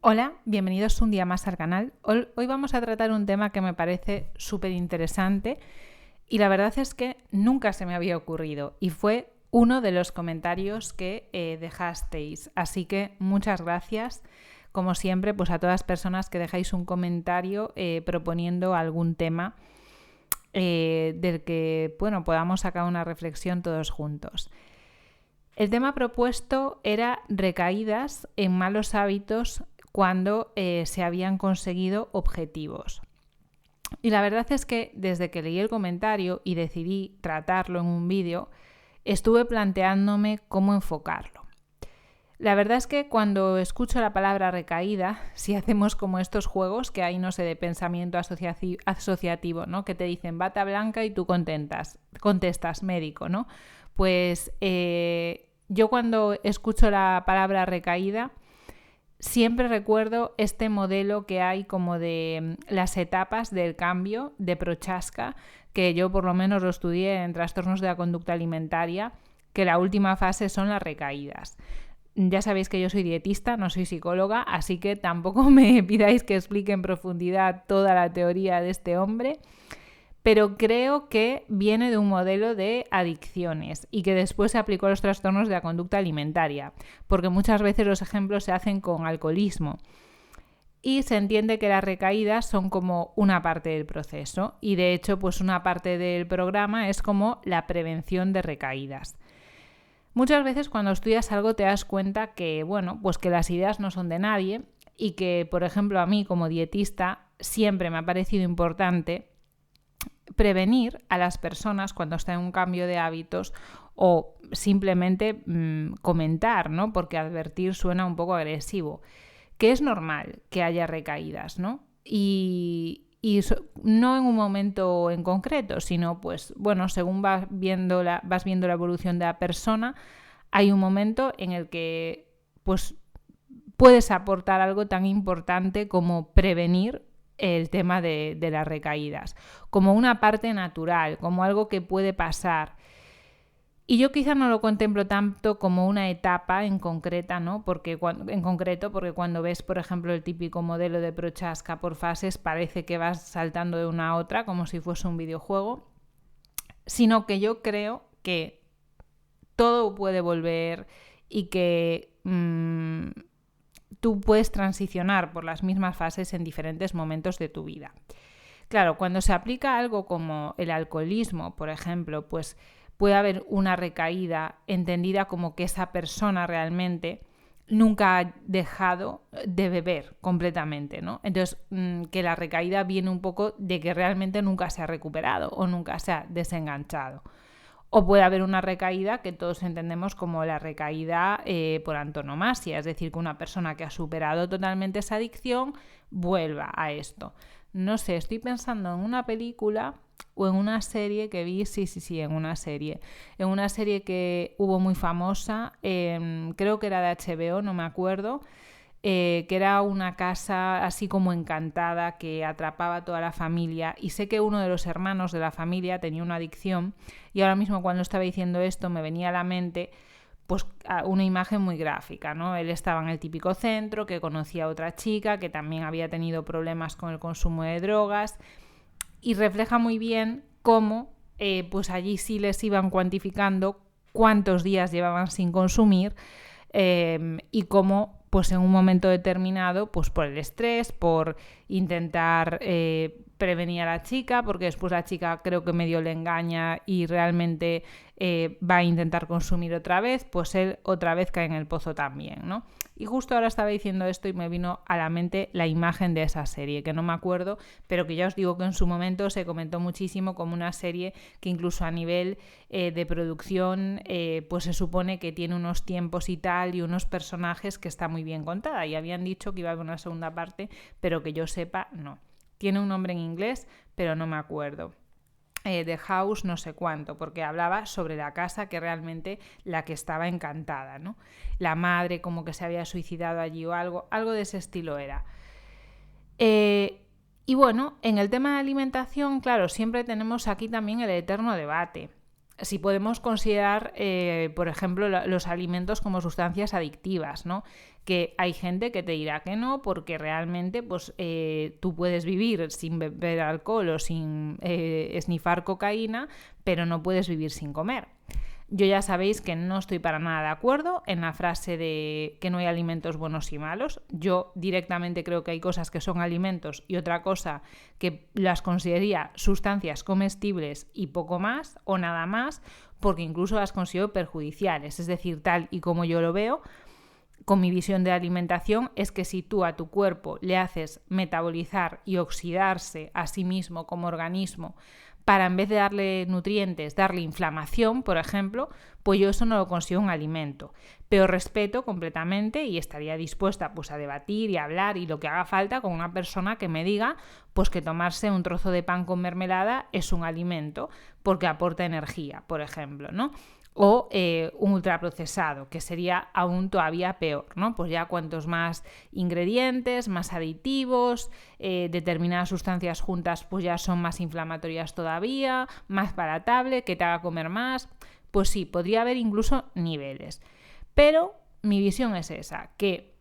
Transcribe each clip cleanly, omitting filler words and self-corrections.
Hola, bienvenidos un día más al canal. Hoy vamos a tratar un tema que me parece súper interesante y la verdad es que nunca se me había ocurrido y fue uno de los comentarios que dejasteis. Así que muchas gracias, como siempre, pues a todas las personas que dejáis un comentario proponiendo algún tema del que podamos sacar una reflexión todos juntos. El tema propuesto era recaídas en malos hábitos cuando se habían conseguido objetivos. Y la verdad es que desde que leí el comentario y decidí tratarlo en un vídeo, estuve planteándome cómo enfocarlo. La verdad es que cuando escucho la palabra recaída, si hacemos como estos juegos que hay, no sé, de pensamiento asociativo, ¿no? Que te dicen bata blanca y tú contestas médico, ¿no? Pues yo cuando escucho la palabra recaída, siempre recuerdo este modelo que hay como de las etapas del cambio de Prochaska, que yo por lo menos lo estudié en trastornos de la conducta alimentaria, que la última fase son las recaídas. Ya sabéis que yo soy dietista, no soy psicóloga, así que tampoco me pidáis que explique en profundidad toda la teoría de este hombre, pero creo que viene de un modelo de adicciones y que después se aplicó a los trastornos de la conducta alimentaria, porque muchas veces los ejemplos se hacen con alcoholismo. Y se entiende que las recaídas son como una parte del proceso y de hecho pues una parte del programa es como la prevención de recaídas. Muchas veces cuando estudias algo te das cuenta que, pues que las ideas no son de nadie y que, por ejemplo, a mí como dietista siempre me ha parecido importante prevenir a las personas cuando están en un cambio de hábitos o simplemente comentar, ¿no? Porque advertir suena un poco agresivo, que es normal que haya recaídas, ¿no? Y no en un momento en concreto, sino pues según vas viendo la evolución de la persona, hay un momento en el que pues puedes aportar algo tan importante como prevenir el tema de las recaídas, como una parte natural, como algo que puede pasar. Y yo quizá no lo contemplo tanto como una etapa en concreta, ¿no? Porque cuando ves, por ejemplo, el típico modelo de Prochaska por fases, parece que vas saltando de una a otra como si fuese un videojuego, sino que yo creo que todo puede volver y que tú puedes transicionar por las mismas fases en diferentes momentos de tu vida. Claro, cuando se aplica algo como el alcoholismo, por ejemplo, pues puede haber una recaída entendida como que esa persona realmente nunca ha dejado de beber completamente, ¿no? Entonces, que la recaída viene un poco de que realmente nunca se ha recuperado o nunca se ha desenganchado. O puede haber una recaída que todos entendemos como la recaída por antonomasia, es decir, que una persona que ha superado totalmente esa adicción vuelva a esto. No sé, estoy pensando en una película o en una serie que vi, sí, en una serie. En una serie que hubo muy famosa, creo que era de HBO, no me acuerdo, que era una casa así como encantada que atrapaba a toda la familia, y sé que uno de los hermanos de la familia tenía una adicción y ahora mismo cuando estaba diciendo esto me venía a la mente pues una imagen muy gráfica, ¿no? Él estaba en el típico centro, que conocía a otra chica que también había tenido problemas con el consumo de drogas y refleja muy bien cómo pues allí sí les iban cuantificando cuántos días llevaban sin consumir y cómo pues en un momento determinado, pues por el estrés, por intentar prevenir a la chica, porque después la chica creo que medio le engaña y realmente va a intentar consumir otra vez, pues él otra vez cae en el pozo también, ¿no? Y justo ahora estaba diciendo esto y me vino a la mente la imagen de esa serie, que no me acuerdo, pero que ya os digo que en su momento se comentó muchísimo como una serie que incluso a nivel de producción pues se supone que tiene unos tiempos y tal y unos personajes que está muy bien contada. Y habían dicho que iba a haber una segunda parte, pero que yo sepa, no. Tiene un nombre en inglés, pero no me acuerdo. The House no sé cuánto, porque hablaba sobre la casa que realmente la que estaba encantada, ¿no? La madre como que se había suicidado allí o algo de ese estilo era. Y bueno, en el tema de alimentación, claro, siempre tenemos aquí también el eterno debate. si podemos considerar, por ejemplo, los alimentos como sustancias adictivas, ¿no? Que hay gente que te dirá que no, porque realmente pues, tú puedes vivir sin beber alcohol o sin esnifar cocaína, pero no puedes vivir sin comer. Yo ya sabéis que no estoy para nada de acuerdo en la frase de que no hay alimentos buenos y malos. Yo directamente creo que hay cosas que son alimentos y otra cosa que las consideraría sustancias comestibles y poco más o nada más, porque incluso las considero perjudiciales. Es decir, tal y como yo lo veo, con mi visión de alimentación, es que si tú a tu cuerpo le haces metabolizar y oxidarse a sí mismo como organismo para, en vez de darle nutrientes, darle inflamación, por ejemplo, pues yo eso no lo considero un alimento. Pero respeto completamente y estaría dispuesta pues, a debatir y a hablar y lo que haga falta con una persona que me diga pues, que tomarse un trozo de pan con mermelada es un alimento porque aporta energía, por ejemplo, ¿no? O un ultraprocesado, que sería aún todavía peor, ¿no? Pues ya cuantos más ingredientes, más aditivos, determinadas sustancias juntas, pues ya son más inflamatorias todavía, más palatable, que te haga comer más. Pues sí, podría haber incluso niveles. Pero mi visión es esa, que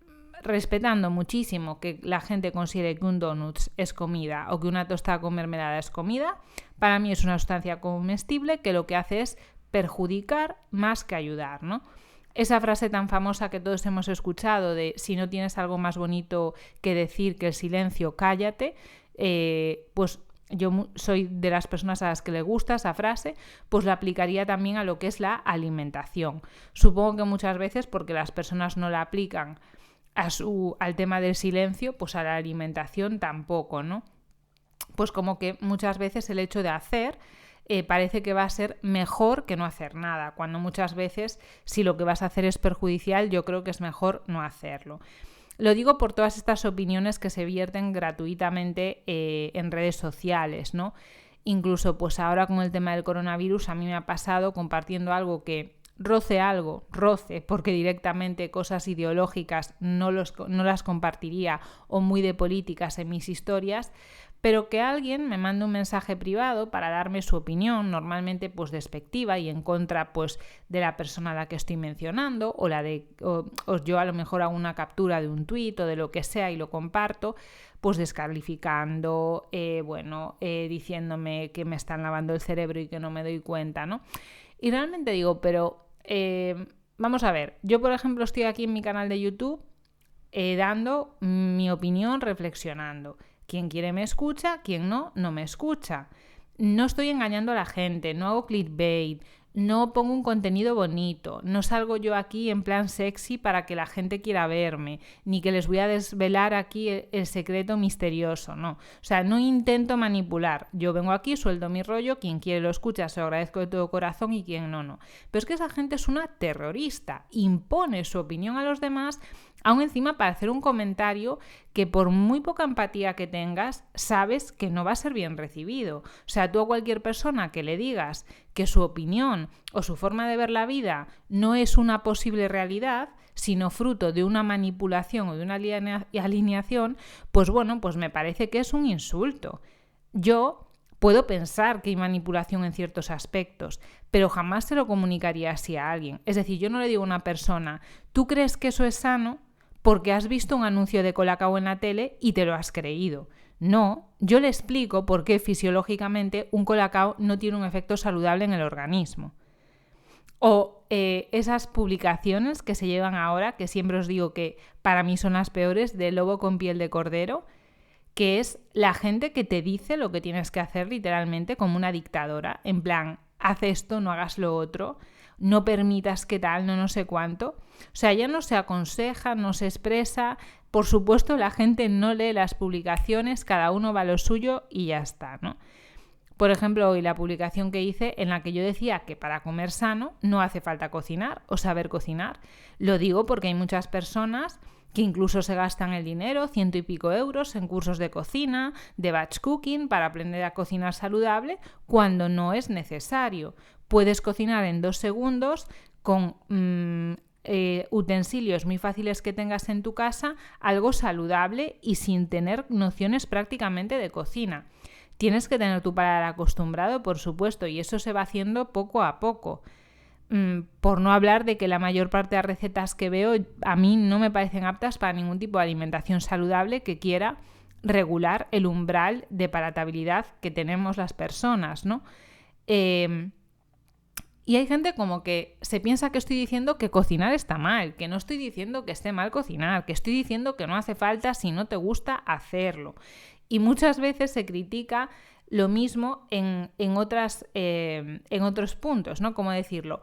respetando muchísimo que la gente considere que un donut es comida o que una tostada con mermelada es comida, para mí es una sustancia comestible que lo que hace es perjudicar más que ayudar, ¿no? Esa frase tan famosa que todos hemos escuchado de si no tienes algo más bonito que decir que el silencio, cállate, pues yo soy de las personas a las que le gusta esa frase, pues la aplicaría también a lo que es la alimentación. Supongo que muchas veces porque las personas no la aplican al tema del silencio, pues a la alimentación tampoco, ¿no? Pues como que muchas veces el hecho de hacer parece que va a ser mejor que no hacer nada, cuando muchas veces si lo que vas a hacer es perjudicial, yo creo que es mejor no hacerlo. Lo digo por todas estas opiniones que se vierten gratuitamente en redes sociales, ¿no? Incluso pues ahora con el tema del coronavirus a mí me ha pasado compartiendo algo que roce, porque directamente cosas ideológicas no las compartiría o muy de políticas en mis historias, pero que alguien me mande un mensaje privado para darme su opinión, normalmente pues despectiva y en contra pues de la persona a la que estoy mencionando o yo a lo mejor hago una captura de un tuit o de lo que sea y lo comparto, pues descalificando, diciéndome que me están lavando el cerebro y que no me doy cuenta, ¿no? Y realmente digo, pero vamos a ver, yo por ejemplo estoy aquí en mi canal de YouTube dando mi opinión, reflexionando. Quien quiere me escucha, quien no, no me escucha. No estoy engañando a la gente, no hago clickbait, no pongo un contenido bonito, no salgo yo aquí en plan sexy para que la gente quiera verme, ni que les voy a desvelar aquí el secreto misterioso, no. O sea, no intento manipular. Yo vengo aquí, suelto mi rollo, quien quiere lo escucha, se lo agradezco de todo corazón y quien no, no. Pero es que esa gente es una terrorista, impone su opinión a los demás, aún encima para hacer un comentario que por muy poca empatía que tengas, sabes que no va a ser bien recibido. O sea, tú a cualquier persona que le digas que su opinión o su forma de ver la vida no es una posible realidad, sino fruto de una manipulación o de una alineación, pues bueno, pues me parece que es un insulto. Yo puedo pensar que hay manipulación en ciertos aspectos, pero jamás se lo comunicaría así a alguien. Es decir, yo no le digo a una persona, ¿tú crees que eso es sano? Porque has visto un anuncio de Colacao en la tele y te lo has creído. No, yo le explico por qué fisiológicamente un Colacao no tiene un efecto saludable en el organismo. O esas publicaciones que se llevan ahora, que siempre os digo que para mí son las peores, de lobo con piel de cordero, que es la gente que te dice lo que tienes que hacer literalmente como una dictadora, en plan, haz esto, no hagas lo otro, no permitas que tal, no sé cuánto. O sea, ya no se aconseja, no se expresa. Por supuesto, la gente no lee las publicaciones, cada uno va a lo suyo y ya está, ¿no? Por ejemplo, hoy la publicación que hice en la que yo decía que para comer sano no hace falta cocinar o saber cocinar. Lo digo porque hay muchas personas que incluso se gastan el dinero, 100 y pico euros, en cursos de cocina, de batch cooking, para aprender a cocinar saludable, cuando no es necesario. Puedes cocinar en 2 segundos con utensilios muy fáciles que tengas en tu casa, algo saludable y sin tener nociones prácticamente de cocina. Tienes que tener tu paladar acostumbrado, por supuesto, y eso se va haciendo poco a poco. Por no hablar de que la mayor parte de las recetas que veo a mí no me parecen aptas para ningún tipo de alimentación saludable que quiera regular el umbral de palatabilidad que tenemos las personas, ¿no? Y hay gente como que se piensa que estoy diciendo que cocinar está mal, que no estoy diciendo que esté mal cocinar, que estoy diciendo que no hace falta si no te gusta hacerlo. Y muchas veces se critica lo mismo en otros puntos, ¿no? ¿Cómo decirlo?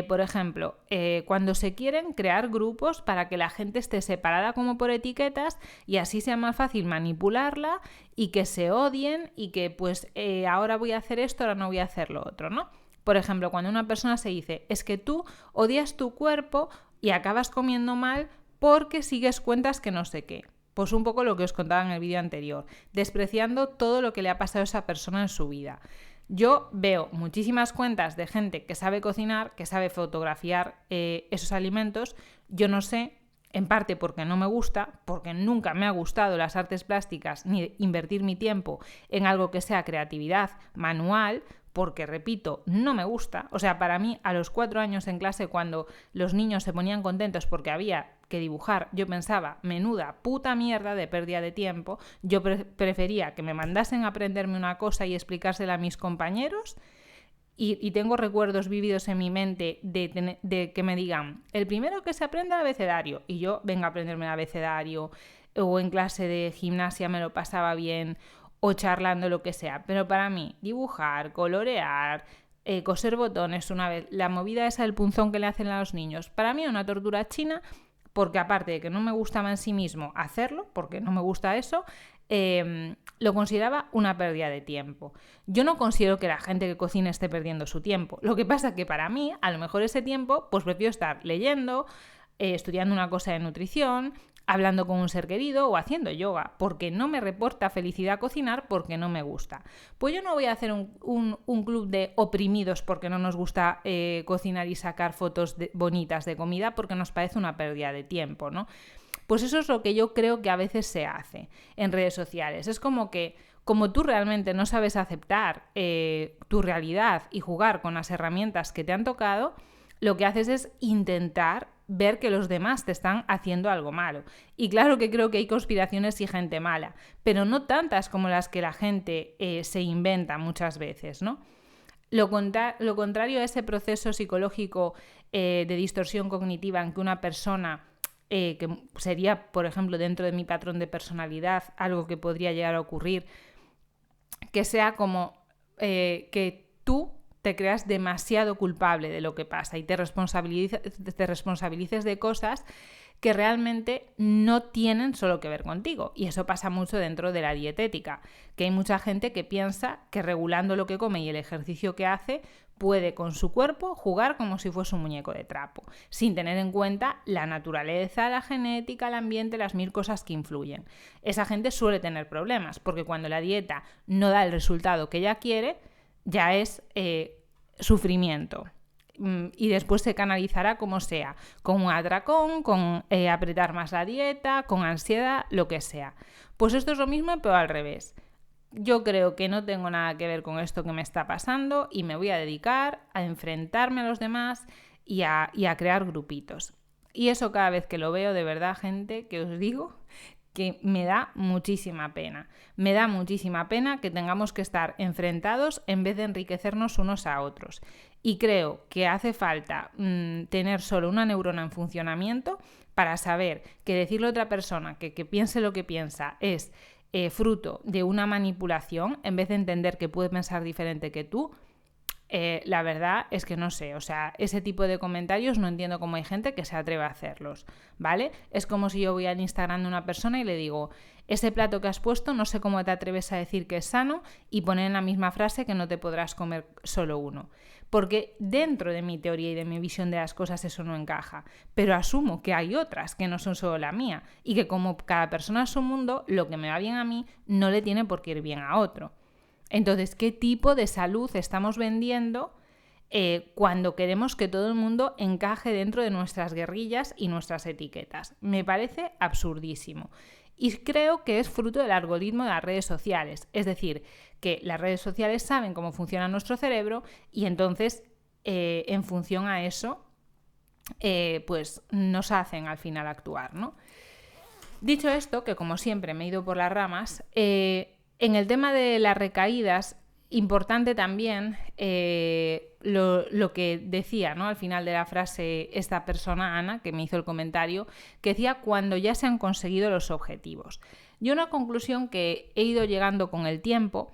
Por ejemplo, cuando se quieren crear grupos para que la gente esté separada como por etiquetas y así sea más fácil manipularla y que se odien y que pues ahora voy a hacer esto, ahora no voy a hacer lo otro, ¿no? Por ejemplo, cuando una persona se dice, es que tú odias tu cuerpo y acabas comiendo mal porque sigues cuentas que no sé qué. Pues un poco lo que os contaba en el vídeo anterior, despreciando todo lo que le ha pasado a esa persona en su vida. Yo veo muchísimas cuentas de gente que sabe cocinar, que sabe fotografiar esos alimentos. Yo no sé, en parte porque no me gusta, porque nunca me ha gustado las artes plásticas ni invertir mi tiempo en algo que sea creatividad manual, porque, repito, no me gusta. O sea, para mí, a los 4 años en clase, cuando los niños se ponían contentos porque había que dibujar, yo pensaba, menuda puta mierda de pérdida de tiempo. Yo prefería que me mandasen a aprenderme una cosa y explicársela a mis compañeros. Y tengo recuerdos vividos en mi mente de que me digan, el primero que se aprenda el abecedario, y yo venga a aprenderme el abecedario, o en clase de gimnasia me lo pasaba bien, o charlando, lo que sea. Pero para mí, dibujar, colorear, coser botones una vez, la movida esa del punzón que le hacen a los niños, para mí es una tortura china, porque aparte de que no me gustaba en sí mismo hacerlo, porque no me gusta eso, lo consideraba una pérdida de tiempo. Yo no considero que la gente que cocina esté perdiendo su tiempo. Lo que pasa es que para mí, a lo mejor ese tiempo, pues prefiero estar leyendo, estudiando una cosa de nutrición, hablando con un ser querido o haciendo yoga, porque no me reporta felicidad cocinar, porque no me gusta. Pues yo no voy a hacer un club de oprimidos porque no nos gusta cocinar y sacar fotos bonitas de comida, porque nos parece una pérdida de tiempo, ¿no? Pues eso es lo que yo creo que a veces se hace en redes sociales. Es como que, como tú realmente no sabes aceptar tu realidad y jugar con las herramientas que te han tocado, lo que haces es intentar ver que los demás te están haciendo algo malo. Y claro que creo que hay conspiraciones y gente mala, pero no tantas como las que la gente se inventa muchas veces, ¿no? Lo contrario a ese proceso psicológico de distorsión cognitiva en que una persona, que sería, por ejemplo, dentro de mi patrón de personalidad, algo que podría llegar a ocurrir, que sea como que tú te creas demasiado culpable de lo que pasa y te responsabilices de cosas que realmente no tienen solo que ver contigo. Y eso pasa mucho dentro de la dietética, que hay mucha gente que piensa que regulando lo que come y el ejercicio que hace puede con su cuerpo jugar como si fuese un muñeco de trapo, sin tener en cuenta la naturaleza, la genética, el ambiente, las 1000 cosas que influyen. Esa gente suele tener problemas, porque cuando la dieta no da el resultado que ella quiere, ya es sufrimiento. Y después se canalizará como sea, con un atracón, con apretar más la dieta, con ansiedad, lo que sea. Pues esto es lo mismo, pero al revés. Yo creo que no tengo nada que ver con esto que me está pasando y me voy a dedicar a enfrentarme a los demás y a crear grupitos. Y eso cada vez que lo veo, de verdad, gente, que os digo que me da muchísima pena. Me da muchísima pena que tengamos que estar enfrentados en vez de enriquecernos unos a otros. Y creo que hace falta tener solo una neurona en funcionamiento para saber que decirle a otra persona que piense lo que piensa es fruto de una manipulación, en vez de entender que puede pensar diferente que tú. La verdad es que no sé, o sea, ese tipo de comentarios no entiendo cómo hay gente que se atreve a hacerlos, ¿vale? Es como si yo voy al Instagram de una persona y le digo, ese plato que has puesto no sé cómo te atreves a decir que es sano, y poner en la misma frase que no te podrás comer solo uno. Porque dentro de mi teoría y de mi visión de las cosas eso no encaja, pero asumo que hay otras que no son solo la mía y que como cada persona es un mundo, lo que me va bien a mí no le tiene por qué ir bien a otro. Entonces, ¿qué tipo de salud estamos vendiendo cuando queremos que todo el mundo encaje dentro de nuestras guerrillas y nuestras etiquetas? Me parece absurdísimo. Y creo que es fruto del algoritmo de las redes sociales. Es decir, que las redes sociales saben cómo funciona nuestro cerebro y entonces, en función a eso, pues nos hacen al final actuar, ¿no? Dicho esto, que como siempre me he ido por las ramas, en el tema de las recaídas, importante también lo que decía, ¿no?, al final de la frase esta persona, Ana, que me hizo el comentario, que decía cuando ya se han conseguido los objetivos. Yo una conclusión que he ido llegando con el tiempo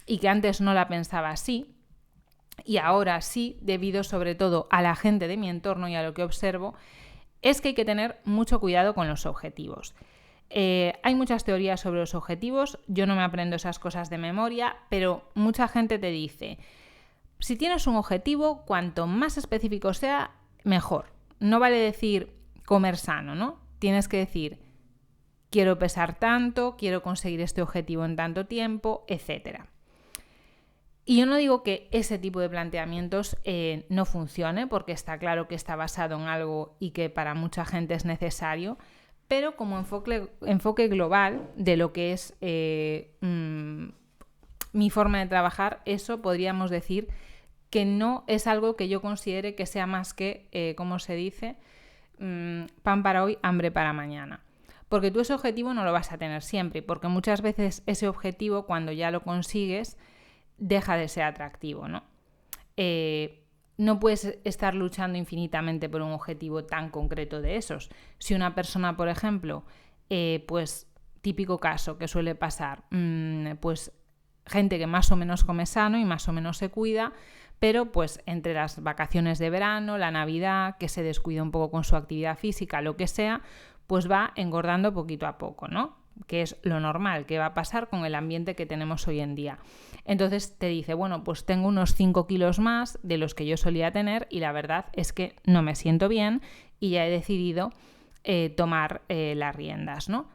y que antes no la pensaba así, y ahora sí, debido sobre todo a la gente de mi entorno y a lo que observo, es que hay que tener mucho cuidado con los objetivos. Hay muchas teorías sobre los objetivos, yo no me aprendo esas cosas de memoria, pero mucha gente te dice, si tienes un objetivo, cuanto más específico sea, mejor. No vale decir comer sano, ¿no? Tienes que decir, quiero pesar tanto, quiero conseguir este objetivo en tanto tiempo, etc. Y yo no digo que ese tipo de planteamientos no funcione, porque está claro que está basado en algo y que para mucha gente es necesario, pero como enfoque global de lo que es mi forma de trabajar, eso podríamos decir que no es algo que yo considere que sea más que, como se dice, pan para hoy, hambre para mañana. Porque tú ese objetivo no lo vas a tener siempre, porque muchas veces ese objetivo, cuando ya lo consigues, deja de ser atractivo, ¿no? No puedes estar luchando infinitamente por un objetivo tan concreto de esos. Si una persona, por ejemplo, pues típico caso que suele pasar, pues gente que más o menos come sano y más o menos se cuida, pero pues entre las vacaciones de verano, la Navidad, que se descuida un poco con su actividad física, lo que sea, pues va engordando poquito a poco, ¿no? Que es lo normal, que va a pasar con el ambiente que tenemos hoy en día. Entonces te dice, bueno, pues tengo unos 5 kilos más de los que yo solía tener y la verdad es que no me siento bien y ya he decidido tomar las riendas, ¿no?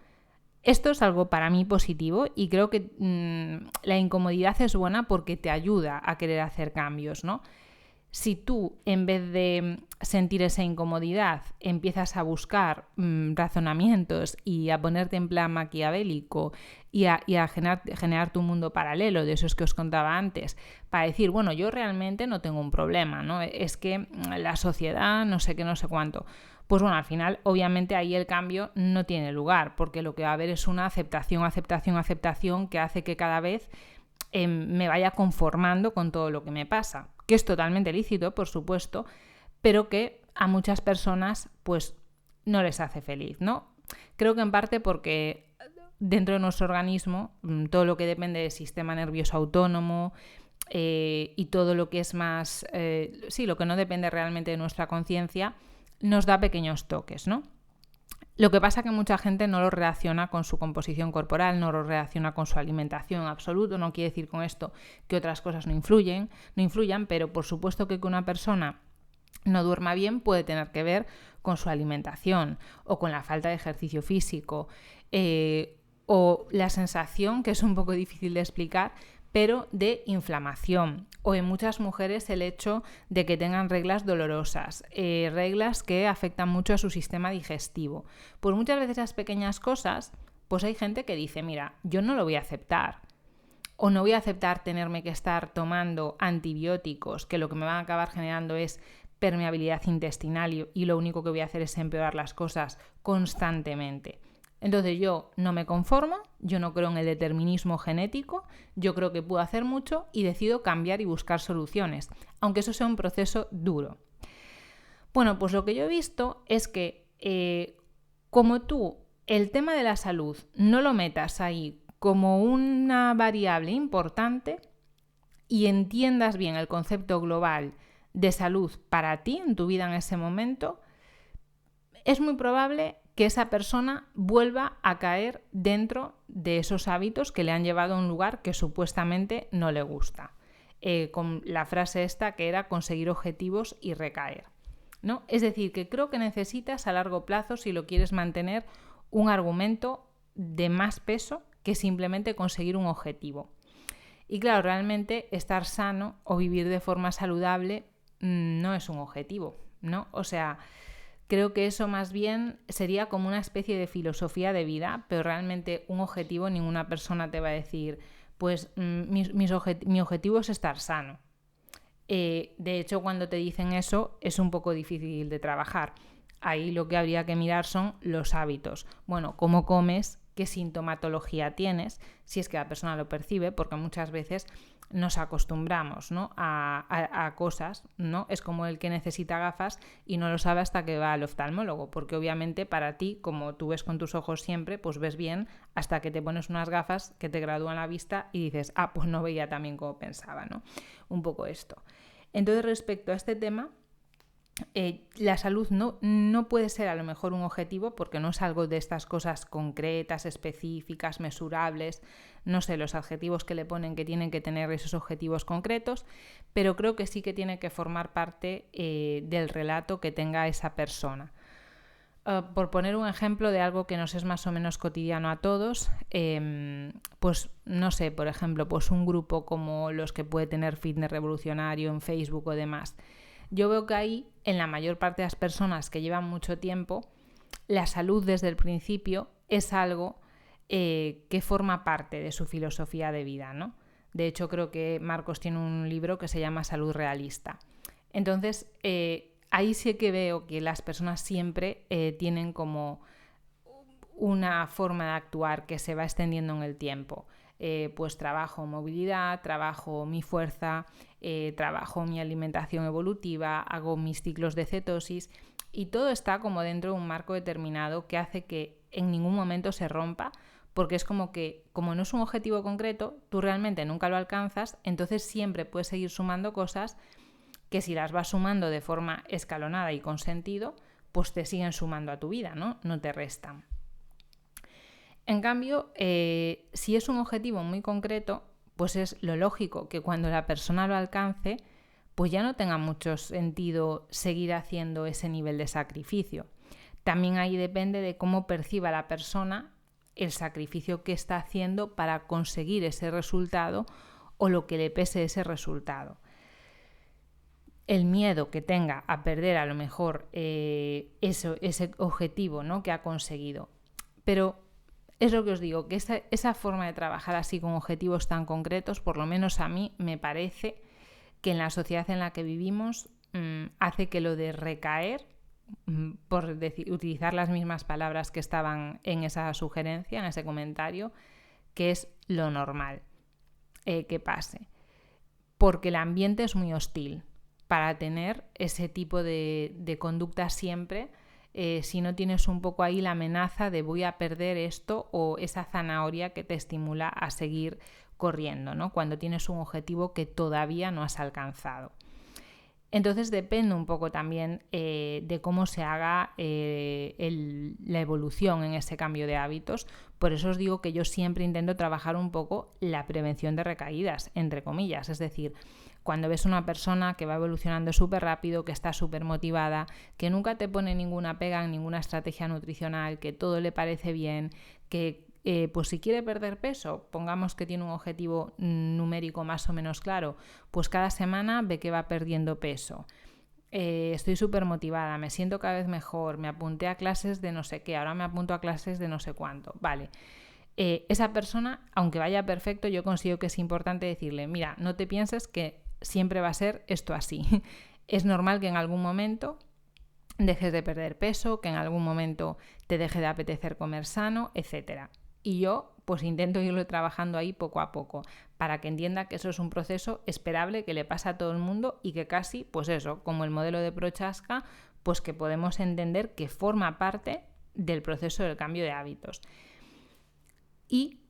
Esto es algo para mí positivo y creo que la incomodidad es buena porque te ayuda a querer hacer cambios, ¿no? Si tú, en vez de sentir esa incomodidad, empiezas a buscar razonamientos y a ponerte en plan maquiavélico y a generar tu mundo paralelo, de esos que os contaba antes, para decir, bueno, yo realmente no tengo un problema, ¿no? Es que la sociedad, no sé qué, no sé cuánto. Pues bueno, al final, obviamente, ahí el cambio no tiene lugar, porque lo que va a haber es una aceptación que hace que cada vez me vaya conformando con todo lo que me pasa, que es totalmente lícito, por supuesto, pero que a muchas personas pues no les hace feliz, ¿no? Creo que en parte porque dentro de nuestro organismo todo lo que depende del sistema nervioso autónomo y todo lo que es más, lo que no depende realmente de nuestra conciencia, nos da pequeños toques, ¿no? Lo que pasa es que mucha gente no lo relaciona con su composición corporal, no lo relaciona con su alimentación en absoluto. No quiere decir con esto que otras cosas no influyan, pero por supuesto que una persona no duerma bien puede tener que ver con su alimentación o con la falta de ejercicio físico o la sensación, que es un poco difícil de explicar, pero de inflamación, o en muchas mujeres el hecho de que tengan reglas dolorosas, reglas que afectan mucho a su sistema digestivo. Pues muchas veces esas pequeñas cosas, pues hay gente que dice, mira, yo no lo voy a aceptar, o no voy a aceptar tenerme que estar tomando antibióticos, que lo que me van a acabar generando es permeabilidad intestinal y lo único que voy a hacer es empeorar las cosas constantemente. Entonces yo no me conformo, yo no creo en el determinismo genético, yo creo que puedo hacer mucho y decido cambiar y buscar soluciones, aunque eso sea un proceso duro. Bueno, pues lo que yo he visto es que como tú el tema de la salud no lo metas ahí como una variable importante y entiendas bien el concepto global de salud para ti en tu vida en ese momento, es muy probable que esa persona vuelva a caer dentro de esos hábitos que le han llevado a un lugar que supuestamente no le gusta. Con la frase esta que era conseguir objetivos y recaer, ¿no? Es decir, que creo que necesitas a largo plazo, si lo quieres mantener, un argumento de más peso que simplemente conseguir un objetivo. Y claro, realmente estar sano o vivir de forma saludable no es un objetivo, ¿no? O sea, creo que eso más bien sería como una especie de filosofía de vida, pero realmente un objetivo, ninguna persona te va a decir, pues mi objetivo es estar sano. De hecho, cuando te dicen eso, es un poco difícil de trabajar. Ahí lo que habría que mirar son los hábitos. Bueno, cómo comes, qué sintomatología tienes, si es que la persona lo percibe, porque muchas veces nos acostumbramos, ¿no? a cosas, ¿no? Es como el que necesita gafas y no lo sabe hasta que va al oftalmólogo, porque obviamente para ti, como tú ves con tus ojos siempre, pues ves bien hasta que te pones unas gafas que te gradúan la vista y dices, pues no veía tan bien como pensaba, ¿no? Un poco esto. Entonces, respecto a este tema, la salud no puede ser a lo mejor un objetivo porque no es algo de estas cosas concretas, específicas, mesurables, no sé los adjetivos que le ponen que tienen que tener esos objetivos concretos, pero creo que sí que tiene que formar parte del relato que tenga esa persona. Por poner un ejemplo de algo que nos es más o menos cotidiano a todos, pues no sé, por ejemplo, pues un grupo como los que puede tener Fitness Revolucionario en Facebook o demás. Yo veo que ahí, en la mayor parte de las personas que llevan mucho tiempo, la salud desde el principio es algo que forma parte de su filosofía de vida, ¿no? De hecho, creo que Marcos tiene un libro que se llama Salud Realista. Entonces, ahí sí que veo que las personas siempre tienen como una forma de actuar que se va extendiendo en el tiempo. Pues trabajo movilidad, trabajo mi fuerza, trabajo mi alimentación evolutiva, hago mis ciclos de cetosis y todo está como dentro de un marco determinado que hace que en ningún momento se rompa, porque es como que, como no es un objetivo concreto, tú realmente nunca lo alcanzas, entonces siempre puedes seguir sumando cosas que si las vas sumando de forma escalonada y con sentido, pues te siguen sumando a tu vida, ¿no? No te restan. En cambio, si es un objetivo muy concreto, pues es lo lógico que cuando la persona lo alcance, pues ya no tenga mucho sentido seguir haciendo ese nivel de sacrificio. También ahí depende de cómo perciba la persona el sacrificio que está haciendo para conseguir ese resultado o lo que le pese ese resultado. El miedo que tenga a perder a lo mejor ese objetivo, ¿no?, que ha conseguido. Pero es lo que os digo, que esa forma de trabajar así con objetivos tan concretos, por lo menos a mí me parece que en la sociedad en la que vivimos hace que lo de recaer, por utilizar las mismas palabras que estaban en esa sugerencia, en ese comentario, que es lo normal que pase. Porque el ambiente es muy hostil para tener ese tipo de conducta siempre, si no tienes un poco ahí la amenaza de voy a perder esto o esa zanahoria que te estimula a seguir corriendo, ¿no?, cuando tienes un objetivo que todavía no has alcanzado. Entonces depende un poco también de cómo se haga la evolución en ese cambio de hábitos. Por eso os digo que yo siempre intento trabajar un poco la prevención de recaídas, entre comillas. Es decir, cuando ves una persona que va evolucionando súper rápido, que está súper motivada, que nunca te pone ninguna pega en ninguna estrategia nutricional, que todo le parece bien, que pues si quiere perder peso, pongamos que tiene un objetivo numérico más o menos claro, pues cada semana ve que va perdiendo peso. Estoy súper motivada, me siento cada vez mejor, me apunté a clases de no sé qué, ahora me apunto a clases de no sé cuánto. Vale, esa persona, aunque vaya perfecto, yo considero que es importante decirle, mira, no te pienses que siempre va a ser esto así. Es normal que en algún momento dejes de perder peso, que en algún momento te deje de apetecer comer sano, etcétera. Y yo pues intento irlo trabajando ahí poco a poco para que entienda que eso es un proceso esperable que le pasa a todo el mundo y que casi, pues eso, como el modelo de Prochaska, pues que podemos entender que forma parte del proceso del cambio de hábitos. Y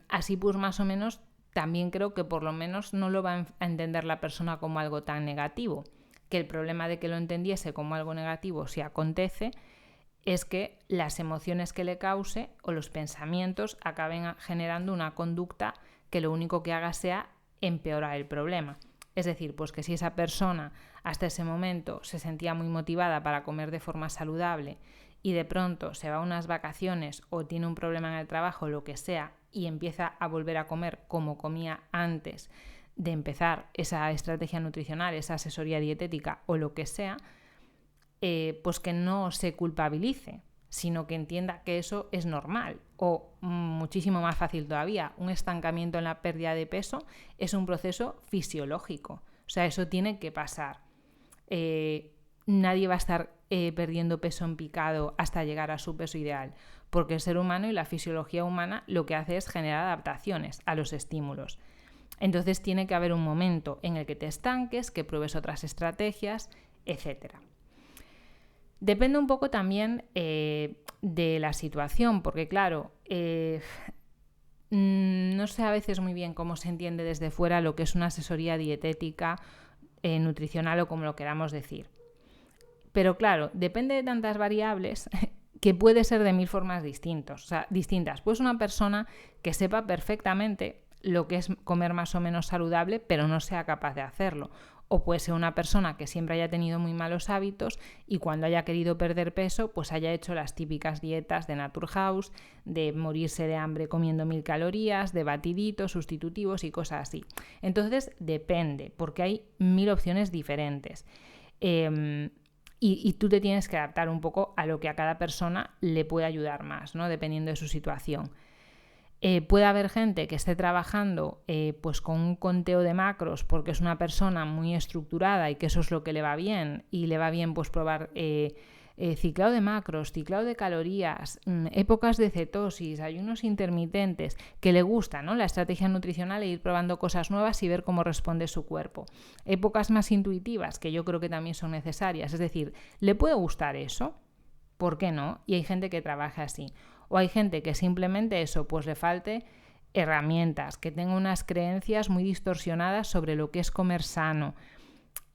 así pues más o menos también creo que por lo menos no lo va a entender la persona como algo tan negativo, que el problema de que lo entendiese como algo negativo si acontece es que las emociones que le cause o los pensamientos acaben generando una conducta que lo único que haga sea empeorar el problema. Es decir, pues que si esa persona hasta ese momento se sentía muy motivada para comer de forma saludable y de pronto se va a unas vacaciones o tiene un problema en el trabajo, lo que sea, y empieza a volver a comer como comía antes de empezar esa estrategia nutricional, esa asesoría dietética o lo que sea, pues que no se culpabilice, sino que entienda que eso es normal. O muchísimo más fácil todavía, un estancamiento en la pérdida de peso es un proceso fisiológico. O sea, eso tiene que pasar. Nadie va a estar perdiendo peso en picado hasta llegar a su peso ideal, porque el ser humano y la fisiología humana lo que hace es generar adaptaciones a los estímulos. Entonces tiene que haber un momento en el que te estanques, que pruebes otras estrategias, etc. Depende un poco también de la situación, porque claro, no sé a veces muy bien cómo se entiende desde fuera lo que es una asesoría dietética, nutricional o como lo queramos decir. Pero claro, depende de tantas variables que puede ser de 1000 formas distintas. Pues una persona que sepa perfectamente lo que es comer más o menos saludable, pero no sea capaz de hacerlo. O puede ser una persona que siempre haya tenido muy malos hábitos y cuando haya querido perder peso, pues haya hecho las típicas dietas de Naturhaus, de morirse de hambre comiendo 1000 calorías, de batiditos, sustitutivos y cosas así. Entonces depende, porque hay 1000 opciones diferentes. Y tú te tienes que adaptar un poco a lo que a cada persona le puede ayudar más, ¿no? Dependiendo de su situación. Puede haber gente que esté trabajando pues con un conteo de macros porque es una persona muy estructurada y que eso es lo que le va bien, y le va bien pues probar ciclado de macros, ciclado de calorías, épocas de cetosis, ayunos intermitentes, que le gusta, ¿no?, la estrategia nutricional e ir probando cosas nuevas y ver cómo responde su cuerpo. Épocas más intuitivas, que yo creo que también son necesarias, es decir, ¿le puede gustar eso? ¿Por qué no? Y hay gente que trabaja así. O hay gente que simplemente eso, pues le falte herramientas, que tenga unas creencias muy distorsionadas sobre lo que es comer sano,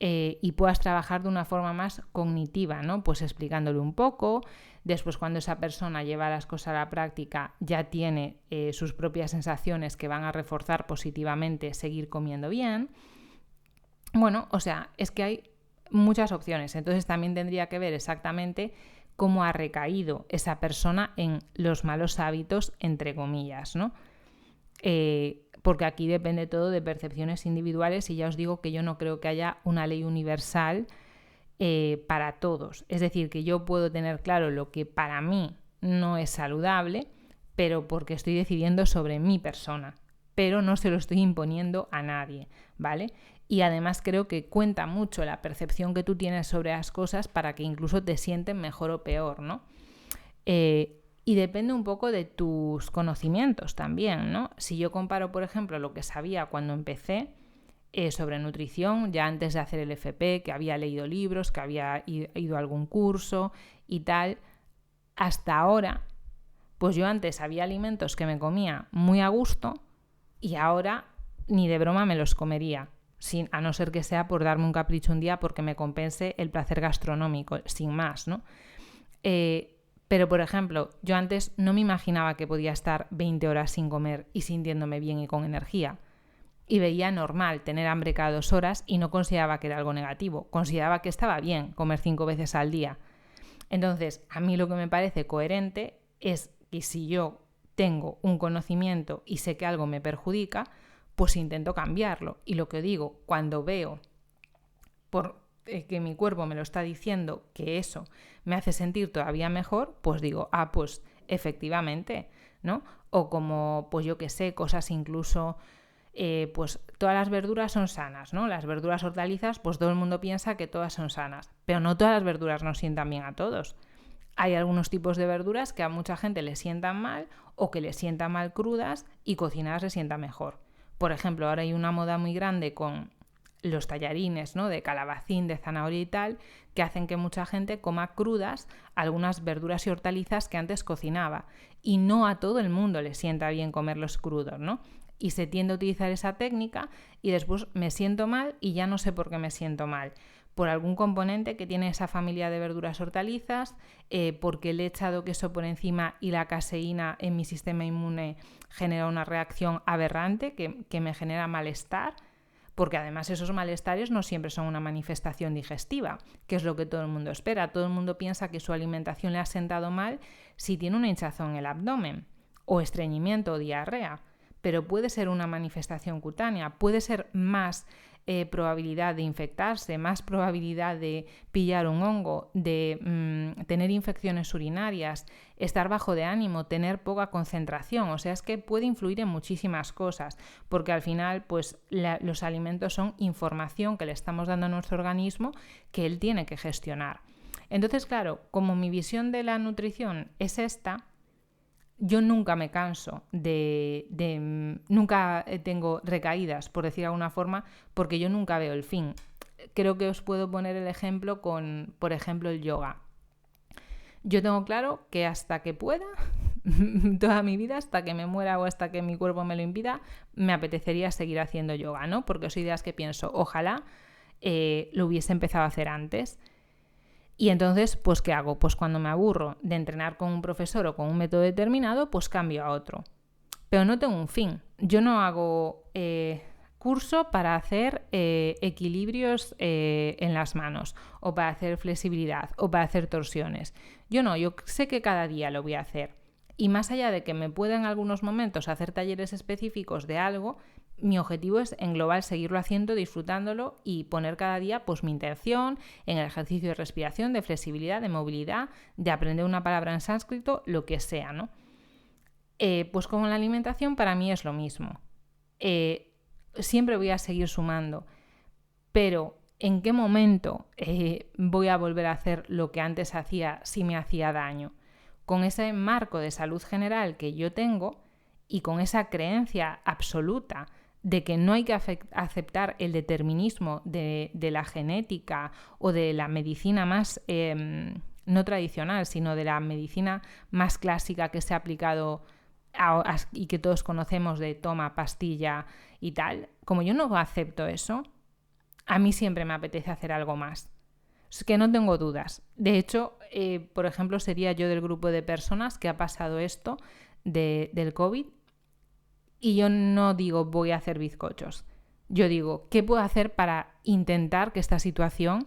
y puedas trabajar de una forma más cognitiva, ¿no? Pues explicándole un poco. Después, cuando esa persona lleva las cosas a la práctica, ya tiene sus propias sensaciones que van a reforzar positivamente seguir comiendo bien. Bueno, o sea, es que hay muchas opciones. Entonces también tendría que ver exactamente cómo ha recaído esa persona en los malos hábitos, entre comillas, ¿no? Porque aquí depende todo de percepciones individuales y ya os digo que yo no creo que haya una ley universal para todos. Es decir, que yo puedo tener claro lo que para mí no es saludable, pero porque estoy decidiendo sobre mi persona, pero no se lo estoy imponiendo a nadie, ¿vale? Y además creo que cuenta mucho la percepción que tú tienes sobre las cosas para que incluso te sienten mejor o peor, ¿no? Y depende un poco de tus conocimientos también, ¿no? Si yo comparo, por ejemplo, lo que sabía cuando empecé sobre nutrición, ya antes de hacer el FP, que había leído libros, que había ido a algún curso y tal, hasta ahora, pues yo antes había alimentos que me comía muy a gusto y ahora ni de broma me los comería, a no ser que sea por darme un capricho un día porque me compense el placer gastronómico, sin más, ¿no? Pero, por ejemplo, yo antes no me imaginaba que podía estar 20 horas sin comer y sintiéndome bien y con energía. Y veía normal tener hambre cada 2 horas y no consideraba que era algo negativo. Consideraba que estaba bien comer 5 veces al día. Entonces, a mí lo que me parece coherente es que si yo tengo un conocimiento y sé que algo me perjudica, pues intento cambiarlo. Y lo que digo, cuando veo que mi cuerpo me lo está diciendo que eso me hace sentir todavía mejor, pues digo, pues efectivamente, ¿no? O como, pues yo qué sé, cosas incluso, pues todas las verduras son sanas, ¿no? Las verduras hortalizas, pues todo el mundo piensa que todas son sanas, pero no todas las verduras nos sientan bien a todos. Hay algunos tipos de verduras que a mucha gente les sientan mal o que les sientan mal crudas y cocinadas les sienta mejor. Por ejemplo, ahora hay una moda muy grande con los tallarines, ¿no?, de calabacín, de zanahoria y tal, que hacen que mucha gente coma crudas algunas verduras y hortalizas que antes cocinaba. Y no a todo el mundo le sienta bien comerlos crudos, ¿no? Y se tiende a utilizar esa técnica y después me siento mal y ya no sé por qué me siento mal. Por algún componente que tiene esa familia de verduras hortalizas, porque le he echado queso por encima y la caseína en mi sistema inmune genera una reacción aberrante que me genera malestar. Porque además esos malestares no siempre son una manifestación digestiva, que es lo que todo el mundo espera. Todo el mundo piensa que su alimentación le ha sentado mal si tiene una hinchazón en el abdomen, o estreñimiento o diarrea, pero puede ser una manifestación cutánea, puede ser más probabilidad de infectarse, más probabilidad de pillar un hongo, de tener infecciones urinarias, estar bajo de ánimo, tener poca concentración. O sea, es que puede influir en muchísimas cosas, porque al final pues los alimentos son información que le estamos dando a nuestro organismo que él tiene que gestionar. Entonces, claro, como mi visión de la nutrición es esta, yo nunca me canso nunca tengo recaídas, por decir de alguna forma, porque yo nunca veo el fin. Creo que os puedo poner el ejemplo con, por ejemplo, el yoga. Yo tengo claro que hasta que pueda, toda mi vida, hasta que me muera o hasta que mi cuerpo me lo impida, me apetecería seguir haciendo yoga, ¿no? Porque son ideas que pienso, ojalá lo hubiese empezado a hacer antes. Y entonces, pues, ¿qué hago? Pues cuando me aburro de entrenar con un profesor o con un método determinado, pues cambio a otro. Pero no tengo un fin. Yo no hago curso para hacer equilibrios en las manos, o para hacer flexibilidad, o para hacer torsiones. Yo sé que cada día lo voy a hacer. Y más allá de que me pueda en algunos momentos hacer talleres específicos de algo, mi objetivo es en global seguirlo haciendo, disfrutándolo y poner cada día pues mi intención en el ejercicio de respiración, de flexibilidad, de movilidad, de aprender una palabra en sánscrito, lo que sea, ¿no? Pues con la alimentación para mí es lo mismo. Siempre voy a seguir sumando, pero ¿en qué momento voy a volver a hacer lo que antes hacía si me hacía daño? Con ese marco de salud general que yo tengo y con esa creencia absoluta de que no hay que aceptar el determinismo de la genética o de la medicina más no tradicional, sino de la medicina más clásica que se ha aplicado y que todos conocemos de toma, pastilla y tal. Como yo no acepto eso, a mí siempre me apetece hacer algo más. Es que no tengo dudas. De hecho, por ejemplo, sería yo del grupo de personas que ha pasado esto del COVID. Y yo no digo voy a hacer bizcochos. Yo digo, ¿qué puedo hacer para intentar que esta situación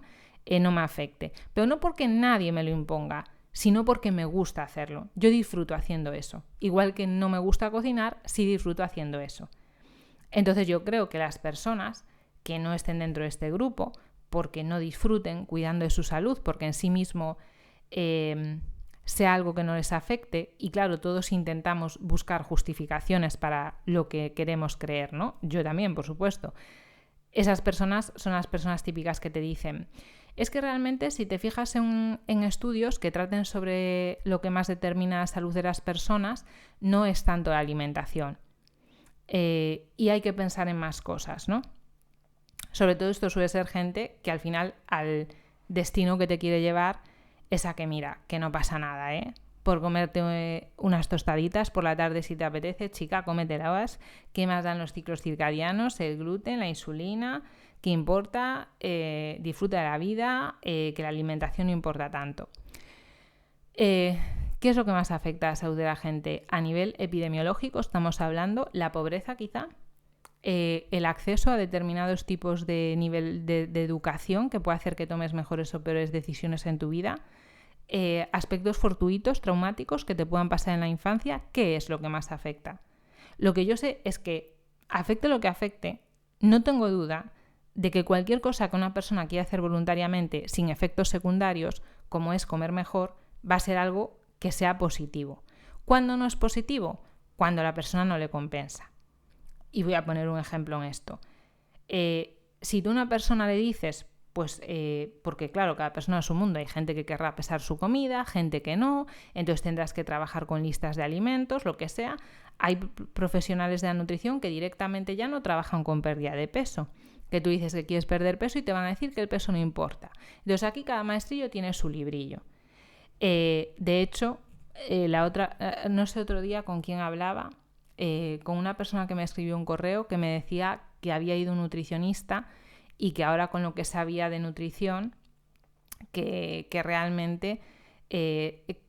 no me afecte? Pero no porque nadie me lo imponga, sino porque me gusta hacerlo. Yo disfruto haciendo eso. Igual que no me gusta cocinar, sí disfruto haciendo eso. Entonces yo creo que las personas que no estén dentro de este grupo, porque no disfruten cuidando de su salud, porque en sí mismo sea algo que no les afecte, y claro, todos intentamos buscar justificaciones para lo que queremos creer, ¿no? Yo también, por supuesto. Esas personas son las personas típicas que te dicen, es que realmente si te fijas en estudios que traten sobre lo que más determina la salud de las personas, no es tanto la alimentación. Y hay que pensar en más cosas, ¿no? Sobre todo esto suele ser gente que al final al destino que te quiere llevar es a que mira, que no pasa nada, ¿eh? Por comerte unas tostaditas por la tarde si te apetece, chica, cómetelas. ¿Qué más dan los ciclos circadianos? El gluten, la insulina, ¿qué importa? Disfruta de la vida, que la alimentación no importa tanto. ¿Qué es lo que más afecta a la salud de la gente? A nivel epidemiológico estamos hablando, la pobreza quizá, el acceso a determinados tipos de nivel de educación que puede hacer que tomes mejores o peores decisiones en tu vida, aspectos fortuitos, traumáticos que te puedan pasar en la infancia. ¿Qué es lo que más afecta? Lo que yo sé es que afecte lo que afecte, no tengo duda de que cualquier cosa que una persona quiera hacer voluntariamente sin efectos secundarios, como es comer mejor, va a ser algo que sea positivo. ¿Cuándo no es positivo? Cuando a la persona no le compensa. Y voy a poner un ejemplo en esto. Si tú a una persona le dices, pues porque claro, cada persona es un mundo, hay gente que querrá pesar su comida, gente que no, entonces tendrás que trabajar con listas de alimentos, lo que sea. Hay profesionales de la nutrición que directamente ya no trabajan con pérdida de peso, que tú dices que quieres perder peso y te van a decir que el peso no importa. Entonces aquí cada maestrillo tiene su librillo. De hecho, no sé otro día con quién hablaba, con una persona que me escribió un correo que me decía que había ido un nutricionista y que ahora con lo que sabía de nutrición, que realmente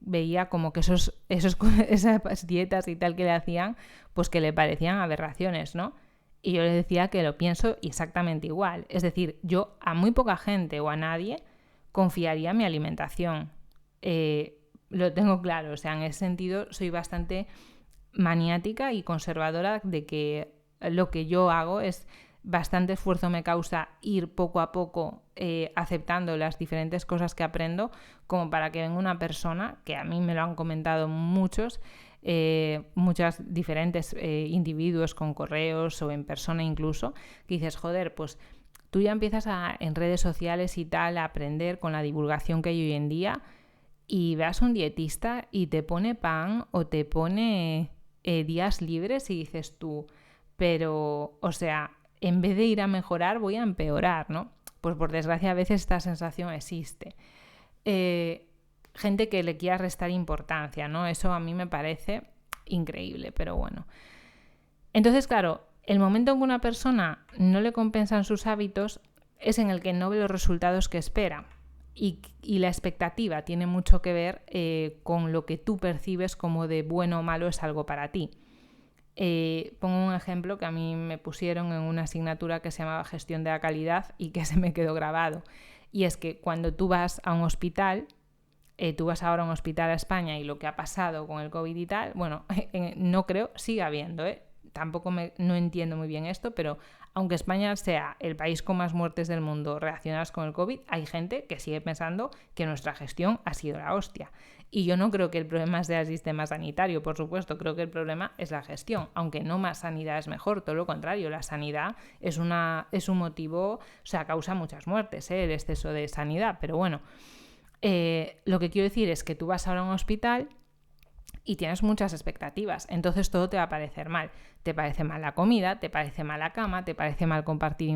veía como que esas dietas y tal que le hacían, pues que le parecían aberraciones, ¿no? Y yo le decía que lo pienso exactamente igual. Es decir, yo a muy poca gente o a nadie confiaría en mi alimentación. Lo tengo claro, o sea, en ese sentido soy bastante maniática y conservadora de que lo que yo hago es bastante esfuerzo me causa ir poco a poco aceptando las diferentes cosas que aprendo, como para que venga una persona, que a mí me lo han comentado muchos, muchas diferentes individuos con correos o en persona incluso, que dices, joder, pues tú ya empiezas en redes sociales y tal a aprender con la divulgación que hay hoy en día y vas a un dietista y te pone pan o te pone días libres y dices tú, pero, o sea, en vez de ir a mejorar voy a empeorar, ¿no? Pues por desgracia a veces esta sensación existe. Gente que le quiera restar importancia, ¿no? Eso a mí me parece increíble, pero bueno. Entonces, claro, el momento en que una persona no le compensan sus hábitos es en el que no ve los resultados que espera. Y la expectativa tiene mucho que ver con lo que tú percibes como de bueno o malo es algo para ti. Pongo un ejemplo que a mí me pusieron en una asignatura que se llamaba Gestión de la Calidad y que se me quedó grabado. Y es que cuando tú vas a un hospital, tú vas ahora a un hospital a España y lo que ha pasado con el COVID y tal, bueno, no creo, sigue habiendo, tampoco no entiendo muy bien esto, pero aunque España sea el país con más muertes del mundo relacionadas con el COVID, hay gente que sigue pensando que nuestra gestión ha sido la hostia. Y yo no creo que el problema sea el sistema sanitario, por supuesto, creo que el problema es la gestión, aunque no más sanidad es mejor, todo lo contrario, la sanidad es un motivo, o sea, causa muchas muertes, el exceso de sanidad, pero bueno, lo que quiero decir es que tú vas ahora a un hospital y tienes muchas expectativas, entonces todo te va a parecer mal. Te parece mal la comida, te parece mal la cama, te parece mal compartir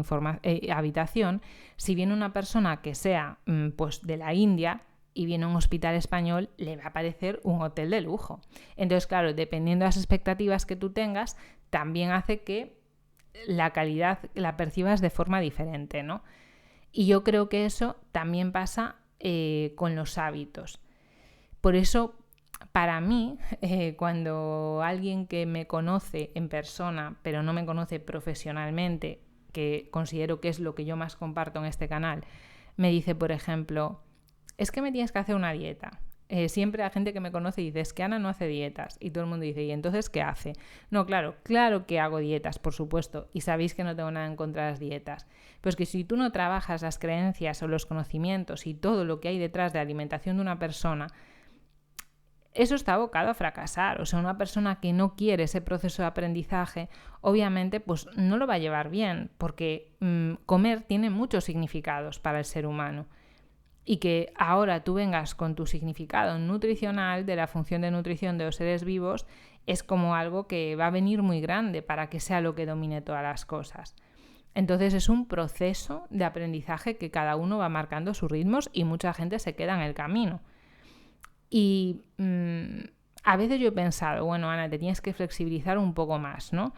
habitación. Si viene una persona que sea pues de la India y viene a un hospital español, le va a parecer un hotel de lujo. Entonces, claro, dependiendo de las expectativas que tú tengas, también hace que la calidad la percibas de forma diferente, ¿no? Y yo creo que eso también pasa con los hábitos. Por eso, para mí, cuando alguien que me conoce en persona, pero no me conoce profesionalmente, que considero que es lo que yo más comparto en este canal, me dice, por ejemplo, es que me tienes que hacer una dieta. Siempre la gente que me conoce dice, es que Ana no hace dietas. Y todo el mundo dice, ¿y entonces qué hace? No, claro que hago dietas, por supuesto. Y sabéis que no tengo nada en contra de las dietas. Pero es que si tú no trabajas las creencias o los conocimientos y todo lo que hay detrás de la alimentación de una persona, eso está abocado a fracasar. O sea, una persona que no quiere ese proceso de aprendizaje, obviamente, pues no lo va a llevar bien, porque comer tiene muchos significados para el ser humano. Y que ahora tú vengas con tu significado nutricional de la función de nutrición de los seres vivos es como algo que va a venir muy grande para que sea lo que domine todas las cosas. Entonces es un proceso de aprendizaje que cada uno va marcando sus ritmos y mucha gente se queda en el camino. Y a veces yo he pensado, bueno, Ana, te tienes que flexibilizar un poco más, ¿no?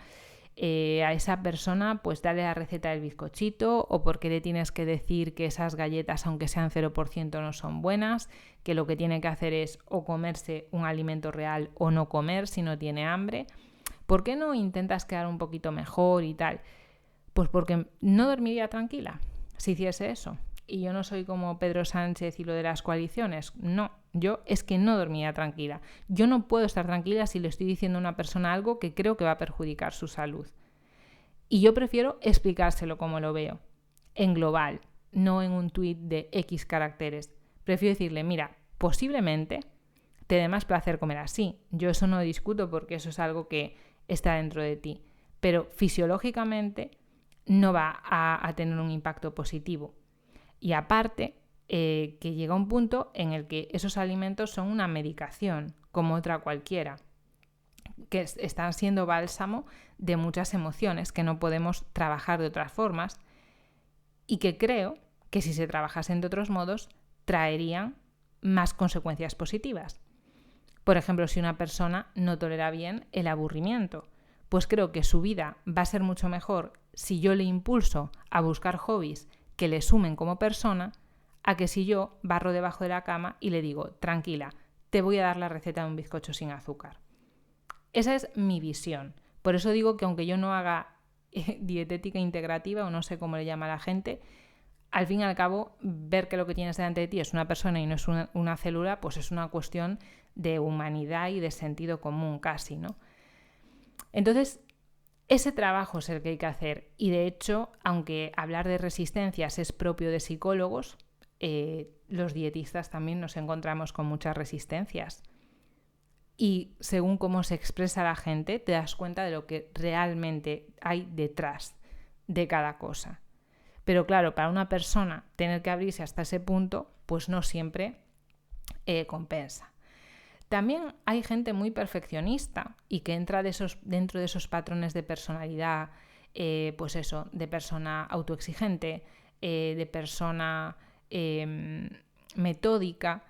A esa persona pues dale la receta del bizcochito, o porque le tienes que decir que esas galletas aunque sean 0% no son buenas, que lo que tiene que hacer es o comerse un alimento real o no comer si no tiene hambre. ¿Por qué no intentas quedar un poquito mejor y tal? Pues porque no dormiría tranquila si hiciese eso. Y yo no soy como Pedro Sánchez y lo de las coaliciones. No, yo es que no dormía tranquila. Yo no puedo estar tranquila si le estoy diciendo a una persona algo que creo que va a perjudicar su salud. Y yo prefiero explicárselo como lo veo, en global, no en un tuit de X caracteres. Prefiero decirle, mira, posiblemente te dé más placer comer así. Yo eso no discuto porque eso es algo que está dentro de ti. Pero fisiológicamente no va a tener un impacto positivo. Y aparte, que llega un punto en el que esos alimentos son una medicación, como otra cualquiera, que están siendo bálsamo de muchas emociones que no podemos trabajar de otras formas y que creo que si se trabajasen de otros modos traerían más consecuencias positivas. Por ejemplo, si una persona no tolera bien el aburrimiento, pues creo que su vida va a ser mucho mejor si yo le impulso a buscar hobbies que le sumen como persona, a que si yo barro debajo de la cama y le digo, tranquila, te voy a dar la receta de un bizcocho sin azúcar. Esa es mi visión. Por eso digo que aunque yo no haga dietética integrativa, o no sé cómo le llama la gente, al fin y al cabo, ver que lo que tienes delante de ti es una persona y no es una célula, pues es una cuestión de humanidad y de sentido común casi, ¿no? Entonces, Ese trabajo es el que hay que hacer y de hecho, aunque hablar de resistencias es propio de psicólogos, los dietistas también nos encontramos con muchas resistencias. Y según cómo se expresa la gente, te das cuenta de lo que realmente hay detrás de cada cosa. Pero claro, para una persona tener que abrirse hasta ese punto, pues no siempre compensa. También hay gente muy perfeccionista y que entra dentro de esos patrones de personalidad, pues eso, de persona autoexigente, de persona metódica,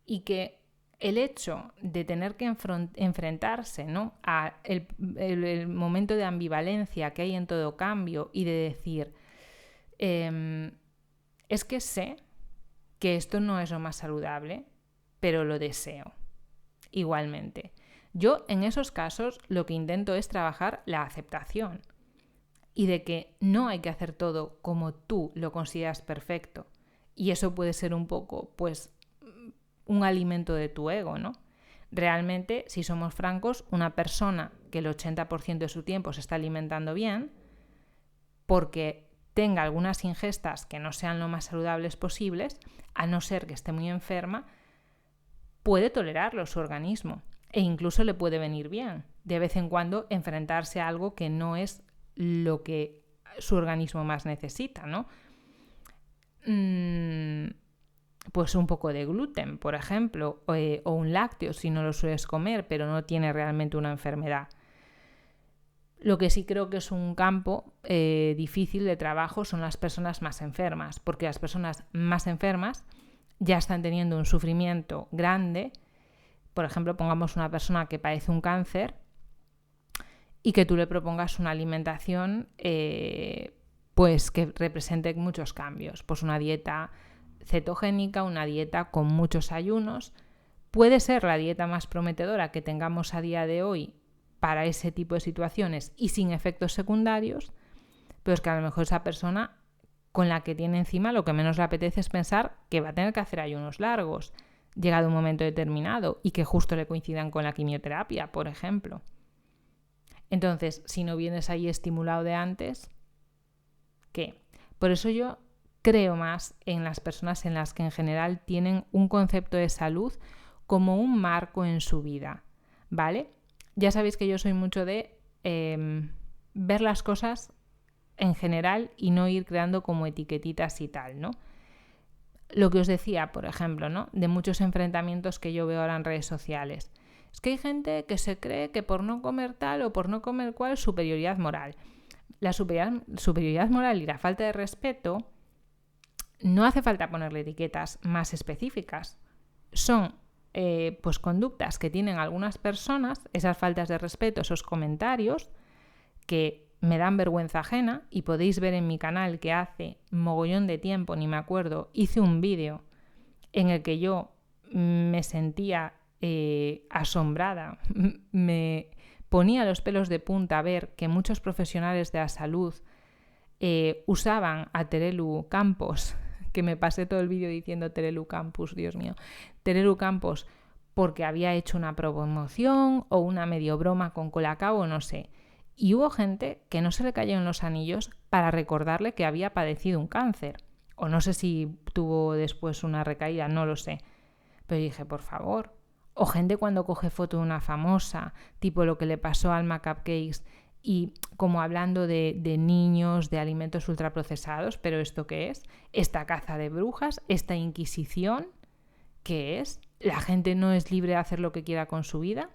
y que el hecho de tener que enfrentarse, ¿no?, a el momento de ambivalencia que hay en todo cambio y de decir, es que sé que esto no es lo más saludable, pero lo deseo igualmente. Yo en esos casos lo que intento es trabajar la aceptación y de que no hay que hacer todo como tú lo consideras perfecto. Y eso puede ser un poco, pues, un alimento de tu ego, ¿no? Realmente, si somos francos, una persona que el 80% de su tiempo se está alimentando bien, porque tenga algunas ingestas que no sean lo más saludables posibles, a no ser que esté muy enferma, puede tolerarlo su organismo e incluso le puede venir bien de vez en cuando enfrentarse a algo que no es lo que su organismo más necesita, ¿no? Pues un poco de gluten, por ejemplo, o un lácteo si no lo sueles comer, pero no tiene realmente una enfermedad. Lo que sí creo que es un campo difícil de trabajo son las personas más enfermas, porque las personas más enfermas ya están teniendo un sufrimiento grande. Por ejemplo, pongamos una persona que padece un cáncer y que tú le propongas una alimentación pues que represente muchos cambios. Pues una dieta cetogénica, una dieta con muchos ayunos. Puede ser la dieta más prometedora que tengamos a día de hoy para ese tipo de situaciones y sin efectos secundarios, pero es que a lo mejor esa persona con la que tiene encima lo que menos le apetece es pensar que va a tener que hacer ayunos largos, llegado un momento determinado, y que justo le coincidan con la quimioterapia, por ejemplo. Entonces, si no vienes ahí estimulado de antes, ¿qué? Por eso yo creo más en las personas en las que en general tienen un concepto de salud como un marco en su vida, ¿vale? Ya sabéis que yo soy mucho de ver las cosas en general y no ir creando como etiquetitas y tal, ¿no? Lo que os decía, por ejemplo, ¿no?, de muchos enfrentamientos que yo veo ahora en redes sociales. Es que hay gente que se cree que por no comer tal o por no comer cual, superioridad moral. La superioridad moral y la falta de respeto no hace falta ponerle etiquetas más específicas. Son pues conductas que tienen algunas personas, esas faltas de respeto, esos comentarios que me dan vergüenza ajena, y podéis ver en mi canal que hace mogollón de tiempo, ni me acuerdo, hice un vídeo en el que yo me sentía asombrada, me ponía los pelos de punta a ver que muchos profesionales de la salud usaban a Terelu Campos, que me pasé todo el vídeo diciendo Terelu Campos, Dios mío, Terelu Campos, porque había hecho una promoción o una medio broma con Colacao o no sé. Y hubo gente que no se le cayeron los anillos para recordarle que había padecido un cáncer. O no sé si tuvo después una recaída, no lo sé. Pero dije, por favor. O gente cuando coge foto de una famosa, tipo lo que le pasó a Alma Cupcakes, y como hablando de niños, de alimentos ultraprocesados. ¿Pero esto qué es? ¿Esta caza de brujas? ¿Esta inquisición? ¿Qué es? ¿La gente no es libre de hacer lo que quiera con su vida?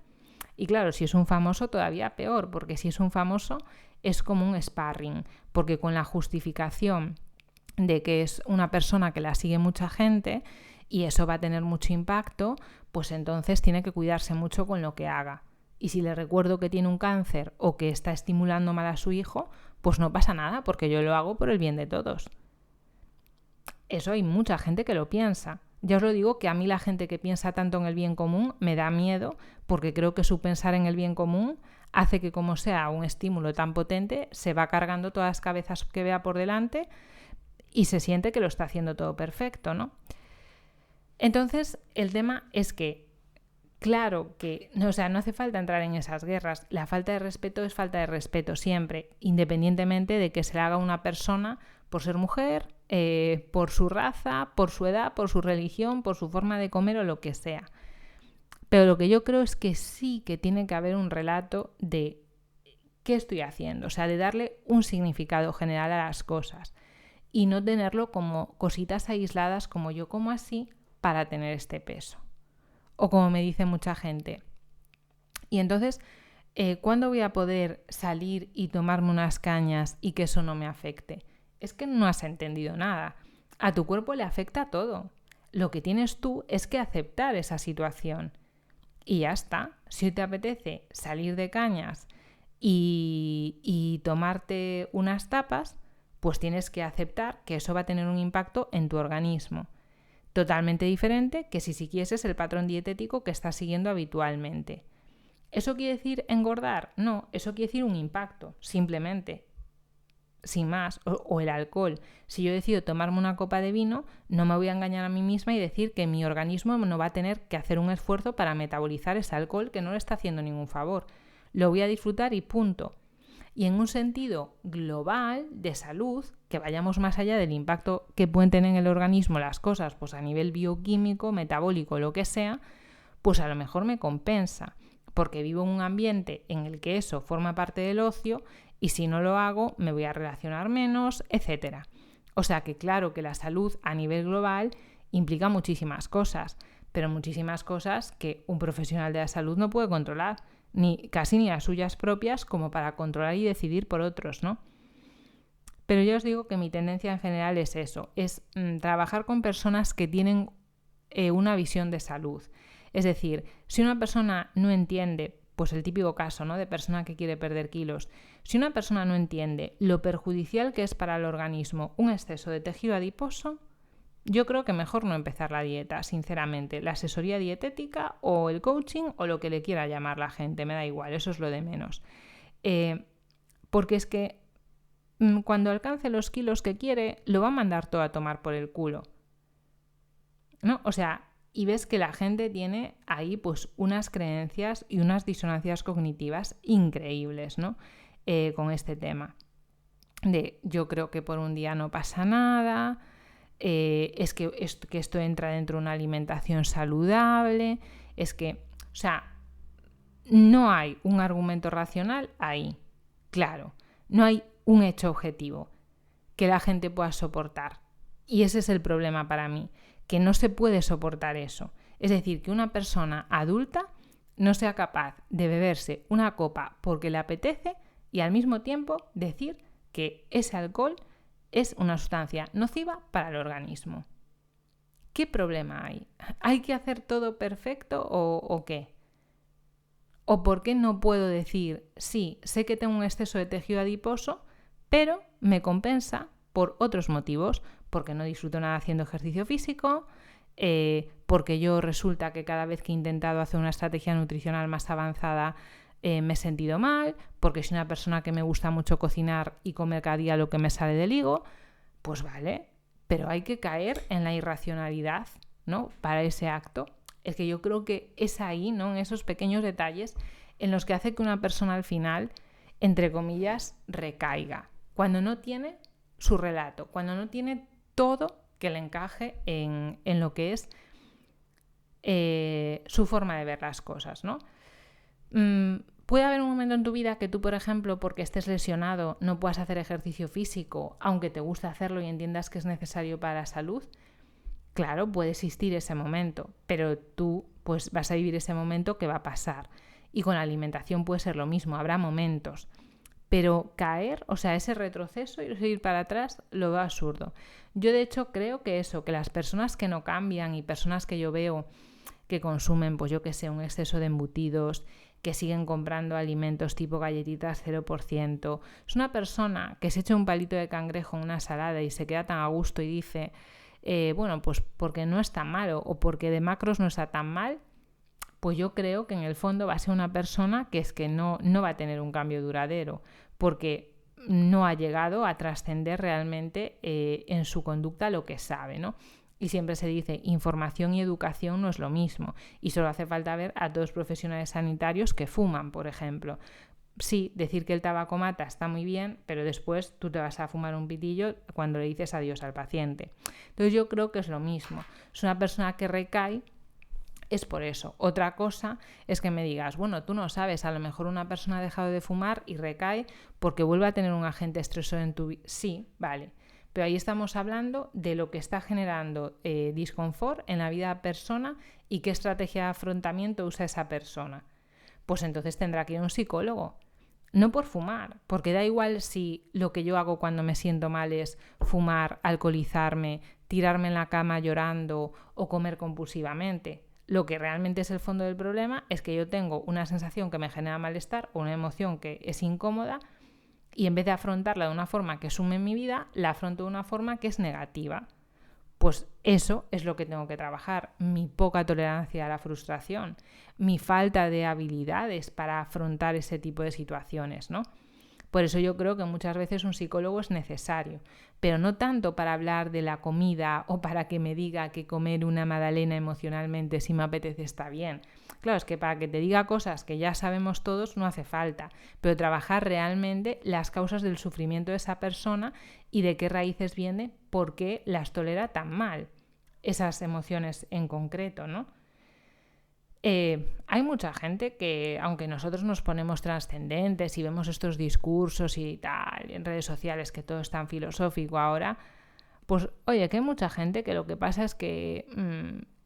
Y claro, si es un famoso todavía peor, porque si es un famoso es como un sparring, porque con la justificación de que es una persona que la sigue mucha gente y eso va a tener mucho impacto, pues entonces tiene que cuidarse mucho con lo que haga. Y si le recuerdo que tiene un cáncer o que está estimulando mal a su hijo, pues no pasa nada, porque yo lo hago por el bien de todos. Eso hay mucha gente que lo piensa. Ya os lo digo que a mí la gente que piensa tanto en el bien común me da miedo, porque creo que su pensar en el bien común hace que, como sea un estímulo tan potente, se va cargando todas las cabezas que vea por delante y se siente que lo está haciendo todo perfecto, ¿no? Entonces, el tema es que claro que, o sea, no hace falta entrar en esas guerras. La falta de respeto es falta de respeto siempre, independientemente de que se le haga a una persona por ser mujer, por su raza, por su edad, por su religión, por su forma de comer o lo que sea. Pero lo que yo creo es que sí que tiene que haber un relato de qué estoy haciendo, o sea, de darle un significado general a las cosas y no tenerlo como cositas aisladas como yo como así para tener este peso. O como me dice mucha gente. Y entonces, ¿cuándo voy a poder salir y tomarme unas cañas y que eso no me afecte? Es que no has entendido nada. A tu cuerpo le afecta todo. Lo que tienes tú es que aceptar esa situación. Y ya está. Si hoy te apetece salir de cañas y tomarte unas tapas, pues tienes que aceptar que eso va a tener un impacto en tu organismo. Totalmente diferente que si siguieses el patrón dietético que estás siguiendo habitualmente. ¿Eso quiere decir engordar? No, eso quiere decir un impacto, simplemente. Sin más, o el alcohol. Si yo decido tomarme una copa de vino, no me voy a engañar a mí misma y decir que mi organismo no va a tener que hacer un esfuerzo para metabolizar ese alcohol que no le está haciendo ningún favor. Lo voy a disfrutar y punto. Y en un sentido global de salud, que vayamos más allá del impacto que pueden tener en el organismo las cosas, pues a nivel bioquímico, metabólico, lo que sea, pues a lo mejor me compensa, porque vivo en un ambiente en el que eso forma parte del ocio y si no lo hago me voy a relacionar menos, etc. O sea que claro que la salud a nivel global implica muchísimas cosas, pero muchísimas cosas que un profesional de la salud no puede controlar, casi ni las suyas propias como para controlar y decidir por otros, ¿no? Pero yo os digo que mi tendencia en general es eso, es trabajar con personas que tienen una visión de salud. Es decir, si una persona no entiende, pues el típico caso, ¿no?, de persona que quiere perder kilos, si una persona no entiende lo perjudicial que es para el organismo un exceso de tejido adiposo, yo creo que mejor no empezar la dieta, sinceramente. La asesoría dietética o el coaching o lo que le quiera llamar la gente, me da igual, eso es lo de menos. Porque es que cuando alcance los kilos que quiere, lo va a mandar todo a tomar por el culo, ¿no? O sea, y ves que la gente tiene ahí pues unas creencias y unas disonancias cognitivas increíbles, ¿no? Con este tema. De yo creo que por un día no pasa nada, es que esto entra dentro de una alimentación saludable, es que, o sea, no hay un argumento racional ahí, claro, no hay un hecho objetivo que la gente pueda soportar. Y ese es el problema para mí, que no se puede soportar eso. Es decir, que una persona adulta no sea capaz de beberse una copa porque le apetece y al mismo tiempo decir que ese alcohol es una sustancia nociva para el organismo. ¿Qué problema hay? ¿Hay que hacer todo perfecto o qué? ¿O por qué no puedo decir, sí, sé que tengo un exceso de tejido adiposo, pero me compensa por otros motivos? Porque no disfruto nada haciendo ejercicio físico, porque yo resulta que cada vez que he intentado hacer una estrategia nutricional más avanzada me he sentido mal, porque soy una persona que me gusta mucho cocinar y comer cada día lo que me sale del higo, pues vale, pero hay que caer en la irracionalidad, ¿no?, para ese acto. Es que yo creo que es ahí, ¿no?, en esos pequeños detalles en los que hace que una persona al final, entre comillas, recaiga, cuando no tiene su relato, cuando no tiene todo que le encaje en lo que es su forma de ver las cosas, ¿no? Puede haber un momento en tu vida que tú, por ejemplo, porque estés lesionado, no puedas hacer ejercicio físico, aunque te guste hacerlo y entiendas que es necesario para la salud. Claro, puede existir ese momento, pero tú pues vas a vivir ese momento que va a pasar. Y con la alimentación puede ser lo mismo, habrá momentos. Pero caer, o sea, ese retroceso y seguir para atrás, lo veo absurdo. Yo de hecho creo que que las personas que no cambian y personas que yo veo que consumen, pues yo que sé, un exceso de embutidos, que siguen comprando alimentos tipo galletitas 0%. Es una persona que se echa un palito de cangrejo en una salada y se queda tan a gusto y dice, bueno, pues porque no está malo o porque de macros no está tan mal, pues yo creo que en el fondo va a ser una persona que es que no va a tener un cambio duradero, porque no ha llegado a trascender realmente en su conducta lo que sabe, ¿no? Y siempre se dice, información y educación no es lo mismo. Y solo hace falta ver a todos los profesionales sanitarios que fuman, por ejemplo. Sí, decir que el tabaco mata está muy bien, pero después tú te vas a fumar un pitillo cuando le dices adiós al paciente. Entonces yo creo que es lo mismo. Es una persona que recae, es por eso. Otra cosa es que me digas, bueno, tú no sabes, a lo mejor una persona ha dejado de fumar y recae porque vuelve a tener un agente estresor en tu vida. Sí, vale. Pero ahí estamos hablando de lo que está generando disconfort en la vida de la persona y qué estrategia de afrontamiento usa esa persona. Pues entonces tendrá que ir a un psicólogo. No por fumar, porque da igual si lo que yo hago cuando me siento mal es fumar, alcoholizarme, tirarme en la cama llorando o comer compulsivamente. Lo que realmente es el fondo del problema es que yo tengo una sensación que me genera malestar o una emoción que es incómoda y en vez de afrontarla de una forma que sume en mi vida, la afronto de una forma que es negativa. Pues eso es lo que tengo que trabajar, mi poca tolerancia a la frustración, mi falta de habilidades para afrontar ese tipo de situaciones, ¿no? Por eso yo creo que muchas veces un psicólogo es necesario, pero no tanto para hablar de la comida o para que me diga que comer una magdalena emocionalmente si me apetece está bien. Claro, es que para que te diga cosas que ya sabemos todos no hace falta, pero trabajar realmente las causas del sufrimiento de esa persona y de qué raíces viene, por qué las tolera tan mal, esas emociones en concreto, ¿no? Hay mucha gente que, aunque nosotros nos ponemos trascendentes y vemos estos discursos y tal, en redes sociales, que todo es tan filosófico ahora, pues oye, que hay mucha gente que lo que pasa es que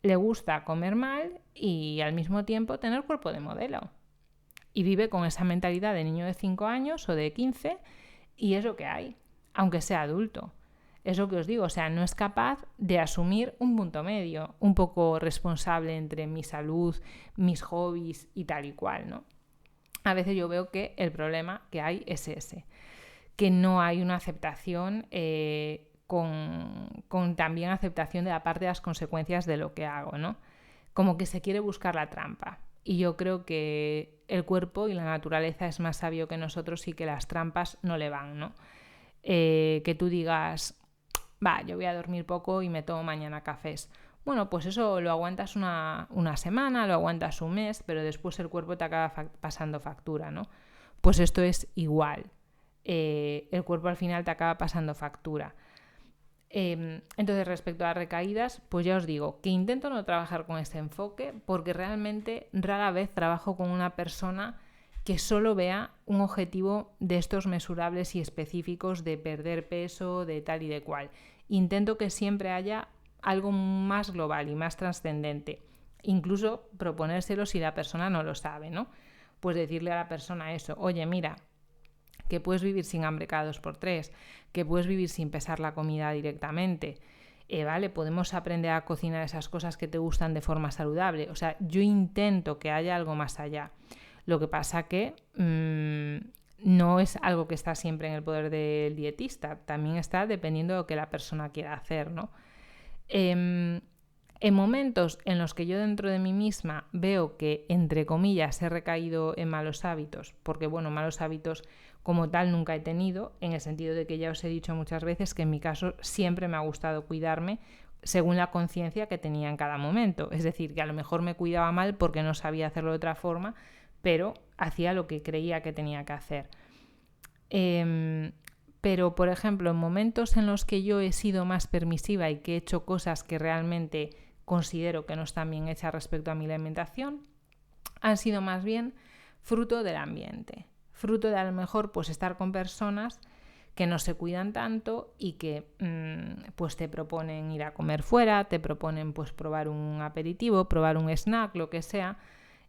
le gusta comer mal y al mismo tiempo tener cuerpo de modelo. Y vive con esa mentalidad de niño de 5 años o de 15 y es lo que hay, aunque sea adulto. Es lo que os digo, o sea, no es capaz de asumir un punto medio, un poco responsable entre mi salud, mis hobbies y tal y cual, ¿no? A veces yo veo que el problema que hay es ese, que no hay una aceptación con también aceptación de la parte de las consecuencias de lo que hago, ¿no? Como que se quiere buscar la trampa. Y yo creo que el cuerpo y la naturaleza es más sabio que nosotros y que las trampas no le van, ¿no? Que tú digas, yo voy a dormir poco y me tomo mañana cafés. Bueno, pues eso lo aguantas una semana, lo aguantas un mes, pero después el cuerpo te acaba pasando factura, ¿no? Pues esto es igual. El cuerpo al final te acaba pasando factura. Entonces, respecto a las recaídas, pues ya os digo que intento no trabajar con este enfoque porque realmente rara vez trabajo con una persona que solo vea un objetivo de estos mesurables y específicos de perder peso, de tal y de cual. Intento que siempre haya algo más global y más trascendente. Incluso proponérselo si la persona no lo sabe, ¿no? Pues decirle a la persona eso, oye, mira, que puedes vivir sin hambre cada 2x3, que puedes vivir sin pesar la comida directamente, ¿vale? Podemos aprender a cocinar esas cosas que te gustan de forma saludable. O sea, yo intento que haya algo más allá. Lo que pasa que no es algo que está siempre en el poder del dietista, también está dependiendo de lo que la persona quiera hacer, ¿no? En momentos en los que yo dentro de mí misma veo que, entre comillas, he recaído en malos hábitos, porque bueno, malos hábitos como tal nunca he tenido, en el sentido de que ya os he dicho muchas veces que en mi caso siempre me ha gustado cuidarme según la conciencia que tenía en cada momento. Es decir, que a lo mejor me cuidaba mal porque no sabía hacerlo de otra forma, pero hacía lo que creía que tenía que hacer. Pero, por ejemplo, en momentos en los que yo he sido más permisiva y que he hecho cosas que realmente considero que no están bien hechas respecto a mi alimentación, han sido más bien fruto del ambiente. Fruto de a lo mejor pues estar con personas que no se cuidan tanto y que pues te proponen ir a comer fuera, te proponen pues probar un aperitivo, probar un snack, lo que sea,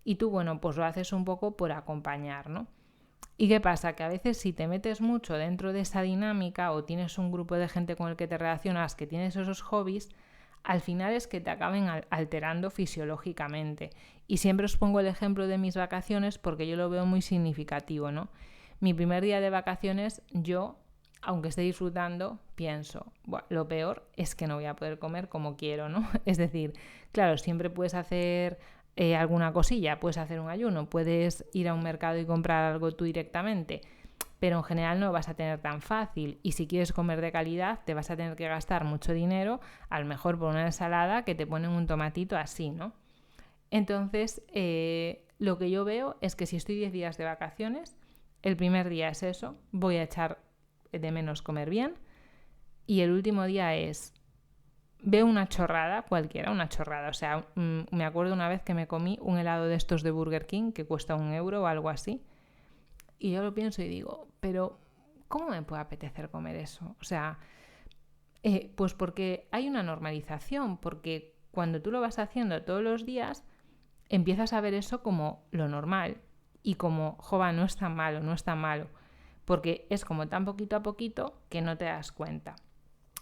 y tú, bueno, pues lo haces un poco por acompañar, ¿no? ¿Y qué pasa? Que a veces si te metes mucho dentro de esa dinámica o tienes un grupo de gente con el que te relacionas que tienes esos hobbies, al final es que te acaben alterando fisiológicamente. Y siempre os pongo el ejemplo de mis vacaciones porque yo lo veo muy significativo, ¿no? Mi primer día de vacaciones, yo, aunque esté disfrutando, pienso, lo peor es que no voy a poder comer como quiero, ¿no? Es decir, claro, siempre puedes hacer alguna cosilla, puedes hacer un ayuno, puedes ir a un mercado y comprar algo tú directamente, pero en general no lo vas a tener tan fácil, y si quieres comer de calidad te vas a tener que gastar mucho dinero, a lo mejor por una ensalada que te ponen un tomatito así, ¿no? Entonces, lo que yo veo es que si estoy 10 días de vacaciones, el primer día es eso, voy a echar de menos comer bien, y el último día es, veo una chorrada cualquiera, una chorrada, o sea, me acuerdo una vez que me comí un helado de estos de Burger King que cuesta €1 o algo así, y yo lo pienso y digo, pero ¿cómo me puede apetecer comer eso? O sea, pues porque hay una normalización, porque cuando tú lo vas haciendo todos los días, empiezas a ver eso como lo normal y como, jova, no es tan malo, no es tan malo, porque es como tan poquito a poquito que no te das cuenta.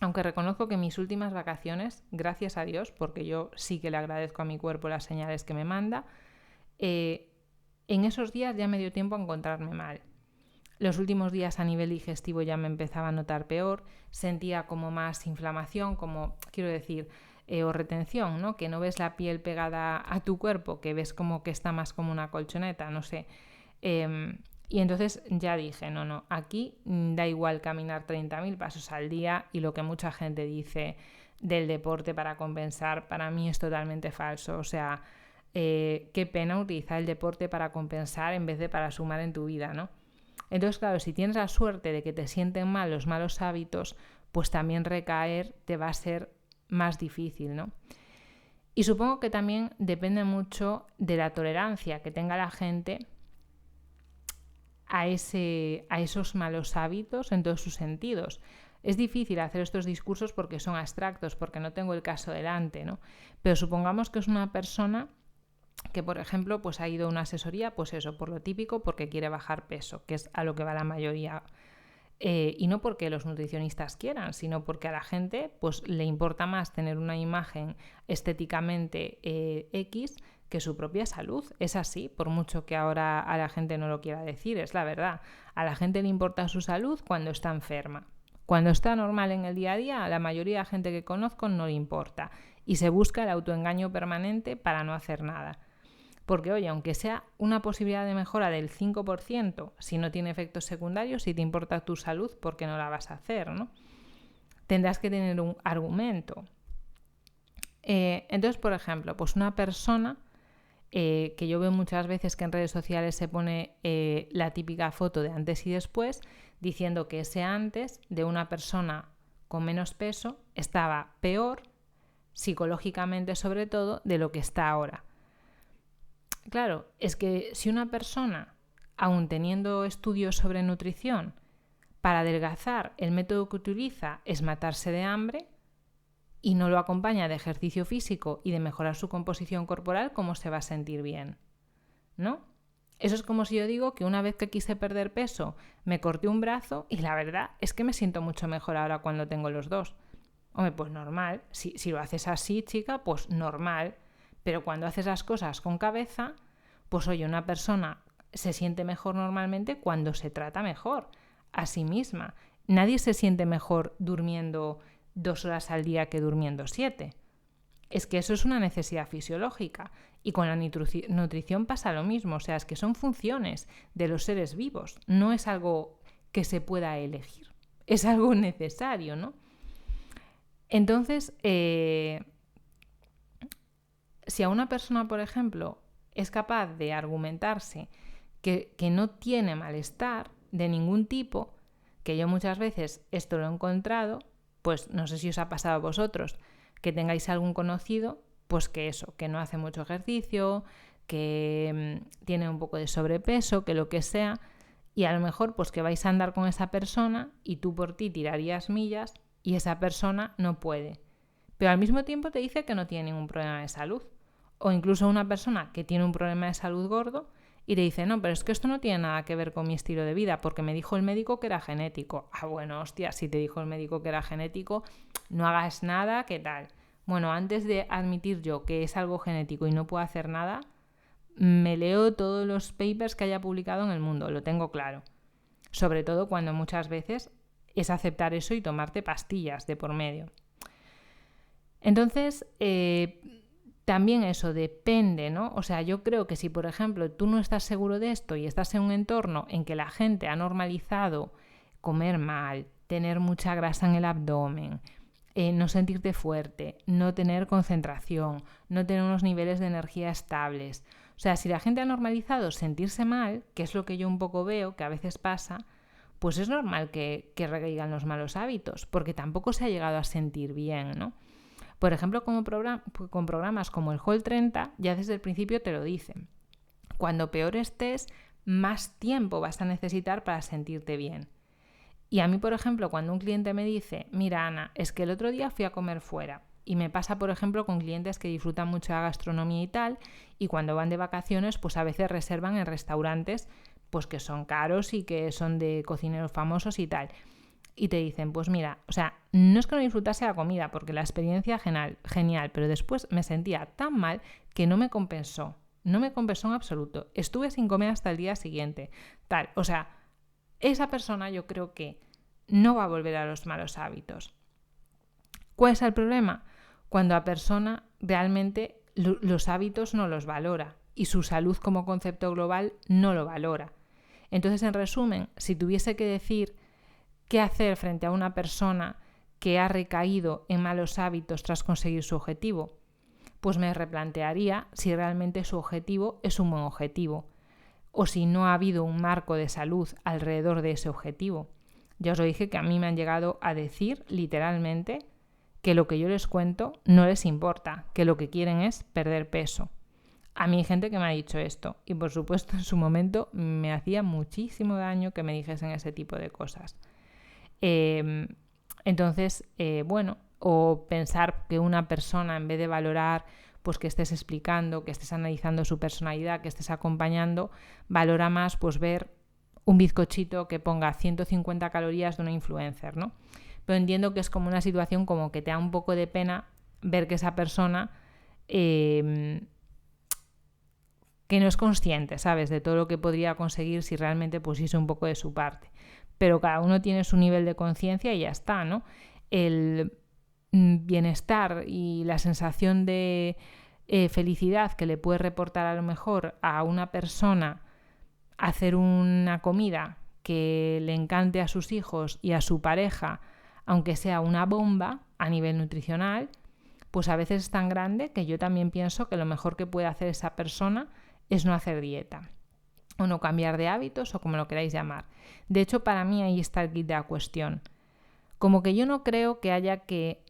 Aunque reconozco que mis últimas vacaciones, gracias a Dios, porque yo sí que le agradezco a mi cuerpo las señales que me manda, en esos días ya me dio tiempo a encontrarme mal. Los últimos días a nivel digestivo ya me empezaba a notar peor, sentía como más inflamación, como, quiero decir, o retención, ¿no? Que no ves la piel pegada a tu cuerpo, que ves como que está más como una colchoneta, no sé. Y entonces ya dije, no, aquí da igual caminar 30.000 pasos al día, y lo que mucha gente dice del deporte para compensar, para mí es totalmente falso. O sea, qué pena utilizar el deporte para compensar en vez de para sumar en tu vida, ¿no? Entonces, claro, si tienes la suerte de que te sienten mal los malos hábitos, pues también recaer te va a ser más difícil, ¿no? Y supongo que también depende mucho de la tolerancia que tenga la gente a esos malos hábitos en todos sus sentidos. Es difícil hacer estos discursos porque son abstractos, porque no tengo el caso delante, ¿no? Pero supongamos que es una persona que, por ejemplo, pues ha ido a una asesoría, pues eso, por lo típico, porque quiere bajar peso, que es a lo que va la mayoría. Y no porque los nutricionistas quieran, sino porque a la gente pues le importa más tener una imagen estéticamente X que su propia salud. Es así, por mucho que ahora a la gente no lo quiera decir, es la verdad. A la gente le importa su salud cuando está enferma. Cuando está normal en el día a día, a la mayoría de la gente que conozco no le importa, y se busca el autoengaño permanente para no hacer nada. Porque, oye, aunque sea una posibilidad de mejora del 5%, si no tiene efectos secundarios, si te importa tu salud, ¿por qué no la vas a hacer, no? Tendrás que tener un argumento. Entonces, por ejemplo, pues una persona que yo veo muchas veces que en redes sociales se pone la típica foto de antes y después, diciendo que ese antes de una persona con menos peso estaba peor, psicológicamente sobre todo, de lo que está ahora. Claro, es que si una persona, aun teniendo estudios sobre nutrición, para adelgazar el método que utiliza es matarse de hambre y no lo acompaña de ejercicio físico y de mejorar su composición corporal, ¿cómo se va a sentir bien? ¿No? Eso es como si yo digo que una vez que quise perder peso me corté un brazo y la verdad es que me siento mucho mejor ahora cuando tengo los dos. Hombre, pues normal. Si lo haces así, chica, pues normal. Pero cuando haces las cosas con cabeza, pues oye, una persona se siente mejor normalmente cuando se trata mejor a sí misma. Nadie se siente mejor durmiendo 2 horas al día que durmiendo 7. Es que eso es una necesidad fisiológica. Y con la nutrición pasa lo mismo. O sea, es que son funciones de los seres vivos. No es algo que se pueda elegir. Es algo necesario, ¿no? Entonces, si a una persona, por ejemplo, es capaz de argumentarse que no tiene malestar de ningún tipo, que yo muchas veces esto lo he encontrado, pues no sé si os ha pasado a vosotros, que tengáis algún conocido, pues que eso, que no hace mucho ejercicio, que tiene un poco de sobrepeso, que lo que sea, y a lo mejor pues que vais a andar con esa persona y tú por ti tirarías millas y esa persona no puede. Pero al mismo tiempo te dice que no tiene ningún problema de salud. O incluso una persona que tiene un problema de salud gordo y te dice, no, pero es que esto no tiene nada que ver con mi estilo de vida porque me dijo el médico que era genético. Ah, bueno, hostia, si te dijo el médico que era genético, no hagas nada, ¿qué tal? Bueno, antes de admitir yo que es algo genético y no puedo hacer nada, me leo todos los papers que haya publicado en el mundo, lo tengo claro. Sobre todo cuando muchas veces es aceptar eso y tomarte pastillas de por medio. Entonces, también eso depende, ¿no? O sea, yo creo que si, por ejemplo, tú no estás seguro de esto y estás en un entorno en que la gente ha normalizado comer mal, tener mucha grasa en el abdomen, no sentirte fuerte, no tener concentración, no tener unos niveles de energía estables. O sea, si la gente ha normalizado sentirse mal, que es lo que yo un poco veo que a veces pasa, pues es normal que recaigan los malos hábitos, porque tampoco se ha llegado a sentir bien, ¿no? Por ejemplo, con programas como el Whole 30, ya desde el principio te lo dicen. Cuando peor estés, más tiempo vas a necesitar para sentirte bien. Y a mí, por ejemplo, cuando un cliente me dice, mira Ana, es que el otro día fui a comer fuera, y me pasa, por ejemplo, con clientes que disfrutan mucho la gastronomía y tal, y cuando van de vacaciones, pues a veces reservan en restaurantes pues que son caros y que son de cocineros famosos y tal. Y te dicen, pues mira, o sea, no es que no disfrutase la comida, porque la experiencia genial, pero después me sentía tan mal que no me compensó en absoluto. Estuve sin comer hasta el día siguiente, tal, o sea, esa persona yo creo que no va a volver a los malos hábitos. ¿Cuál es el problema? Cuando la persona realmente los hábitos no los valora y su salud como concepto global no lo valora. Entonces, en resumen, si tuviese que decir qué hacer frente a una persona que ha recaído en malos hábitos tras conseguir su objetivo, pues me replantearía si realmente su objetivo es un buen objetivo o si no ha habido un marco de salud alrededor de ese objetivo. Ya os lo dije que a mí me han llegado a decir literalmente que lo que yo les cuento no les importa, que lo que quieren es perder peso. A mí hay gente que me ha dicho esto y por supuesto en su momento me hacía muchísimo daño que me dijesen ese tipo de cosas. Entonces, bueno, o pensar que una persona en vez de valorar pues que estés explicando, que estés analizando su personalidad, que estés acompañando, valora más pues ver un bizcochito que ponga 150 calorías de una influencer, ¿no? Pero entiendo que es como una situación como que te da un poco de pena ver que esa persona que no es consciente, ¿sabes?, de todo lo que podría conseguir si realmente pusiese un poco de su parte. Pero cada uno tiene su nivel de conciencia y ya está, ¿no? El bienestar y la sensación de felicidad que le puede reportar a lo mejor a una persona hacer una comida que le encante a sus hijos y a su pareja, aunque sea una bomba a nivel nutricional, pues a veces es tan grande que yo también pienso que lo mejor que puede hacer esa persona es no hacer dieta o no cambiar de hábitos o como lo queráis llamar. De hecho, para mí ahí está el kit de la cuestión. Como que yo no creo que haya que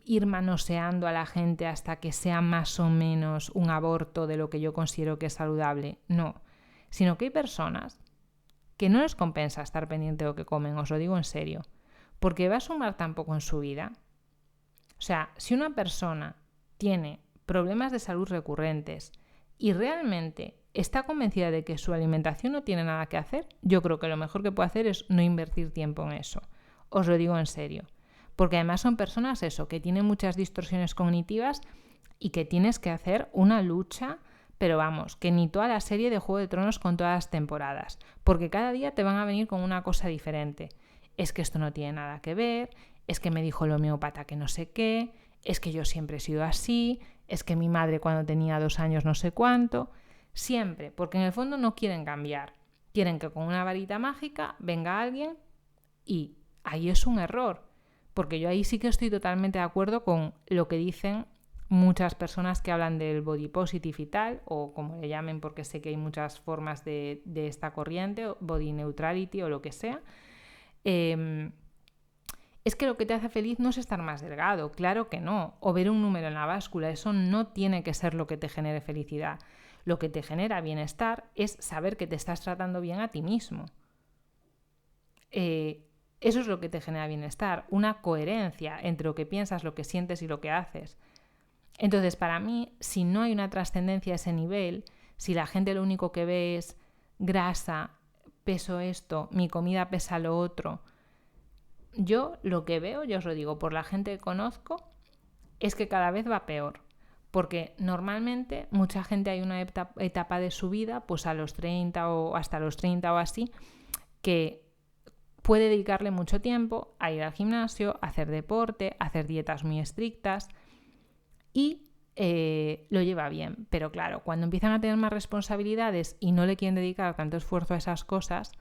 ir manoseando a la gente hasta que sea más o menos un aborto de lo que yo considero que es saludable. No, sino que hay personas que no les compensa estar pendiente de lo que comen, os lo digo en serio, porque va a sumar tan poco en su vida. O sea, si una persona tiene problemas de salud recurrentes y realmente está convencida de que su alimentación no tiene nada que hacer, yo creo que lo mejor que puede hacer es no invertir tiempo en eso. Os lo digo en serio. Porque además son personas que tienen muchas distorsiones cognitivas y que tienes que hacer una lucha, pero vamos, que ni toda la serie de Juego de Tronos con todas las temporadas, porque cada día te van a venir con una cosa diferente. Es que esto no tiene nada que ver, es que me dijo el homeópata que no sé qué, es que yo siempre he sido así, es que mi madre cuando tenía 2 años no sé cuánto. Siempre, porque en el fondo no quieren cambiar. Quieren que con una varita mágica venga alguien y ahí es un error. Porque yo ahí sí que estoy totalmente de acuerdo con lo que dicen muchas personas que hablan del body positive y tal, o como le llamen, porque sé que hay muchas formas de esta corriente, body neutrality o lo que sea. Es que lo que te hace feliz no es estar más delgado, claro que no, o ver un número en la báscula, eso no tiene que ser lo que te genere felicidad. Lo que te genera bienestar es saber que te estás tratando bien a ti mismo. Eso es lo que te genera bienestar, una coherencia entre lo que piensas, lo que sientes y lo que haces. Entonces, para mí, si no hay una trascendencia a ese nivel, si la gente lo único que ve es grasa, peso esto, mi comida pesa lo otro, yo lo que veo, yo os lo digo, por la gente que conozco, es que cada vez va peor. Porque normalmente mucha gente hay una etapa de su vida, pues a los 30 o hasta los 30 o así, que puede dedicarle mucho tiempo a ir al gimnasio, a hacer deporte, a hacer dietas muy estrictas y lo lleva bien. Pero claro, cuando empiezan a tener más responsabilidades y no le quieren dedicar tanto esfuerzo a esas cosas,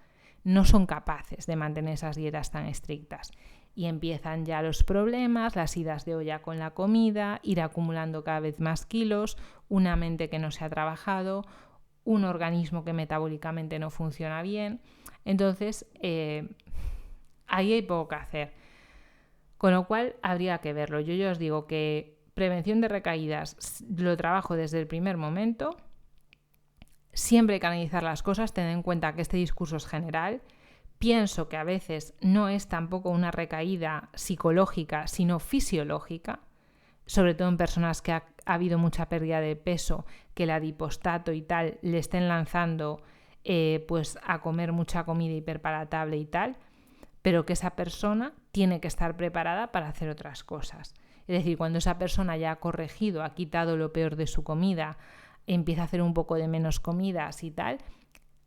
no son capaces de mantener esas dietas tan estrictas. Y empiezan ya los problemas, las idas de olla con la comida, ir acumulando cada vez más kilos, una mente que no se ha trabajado, un organismo que metabólicamente no funciona bien. Entonces, ahí hay poco que hacer. Con lo cual, habría que verlo. Yo ya os digo que prevención de recaídas lo trabajo desde el primer momento. Siempre hay que analizar las cosas, tener en cuenta que este discurso es general. Pienso que a veces no es tampoco una recaída psicológica, sino fisiológica, sobre todo en personas que ha habido mucha pérdida de peso, que el adipostato y tal le estén lanzando pues a comer mucha comida hiperpalatable y tal, pero que esa persona tiene que estar preparada para hacer otras cosas. Es decir, cuando esa persona ya ha corregido, ha quitado lo peor de su comida, empieza a hacer un poco de menos comidas y tal,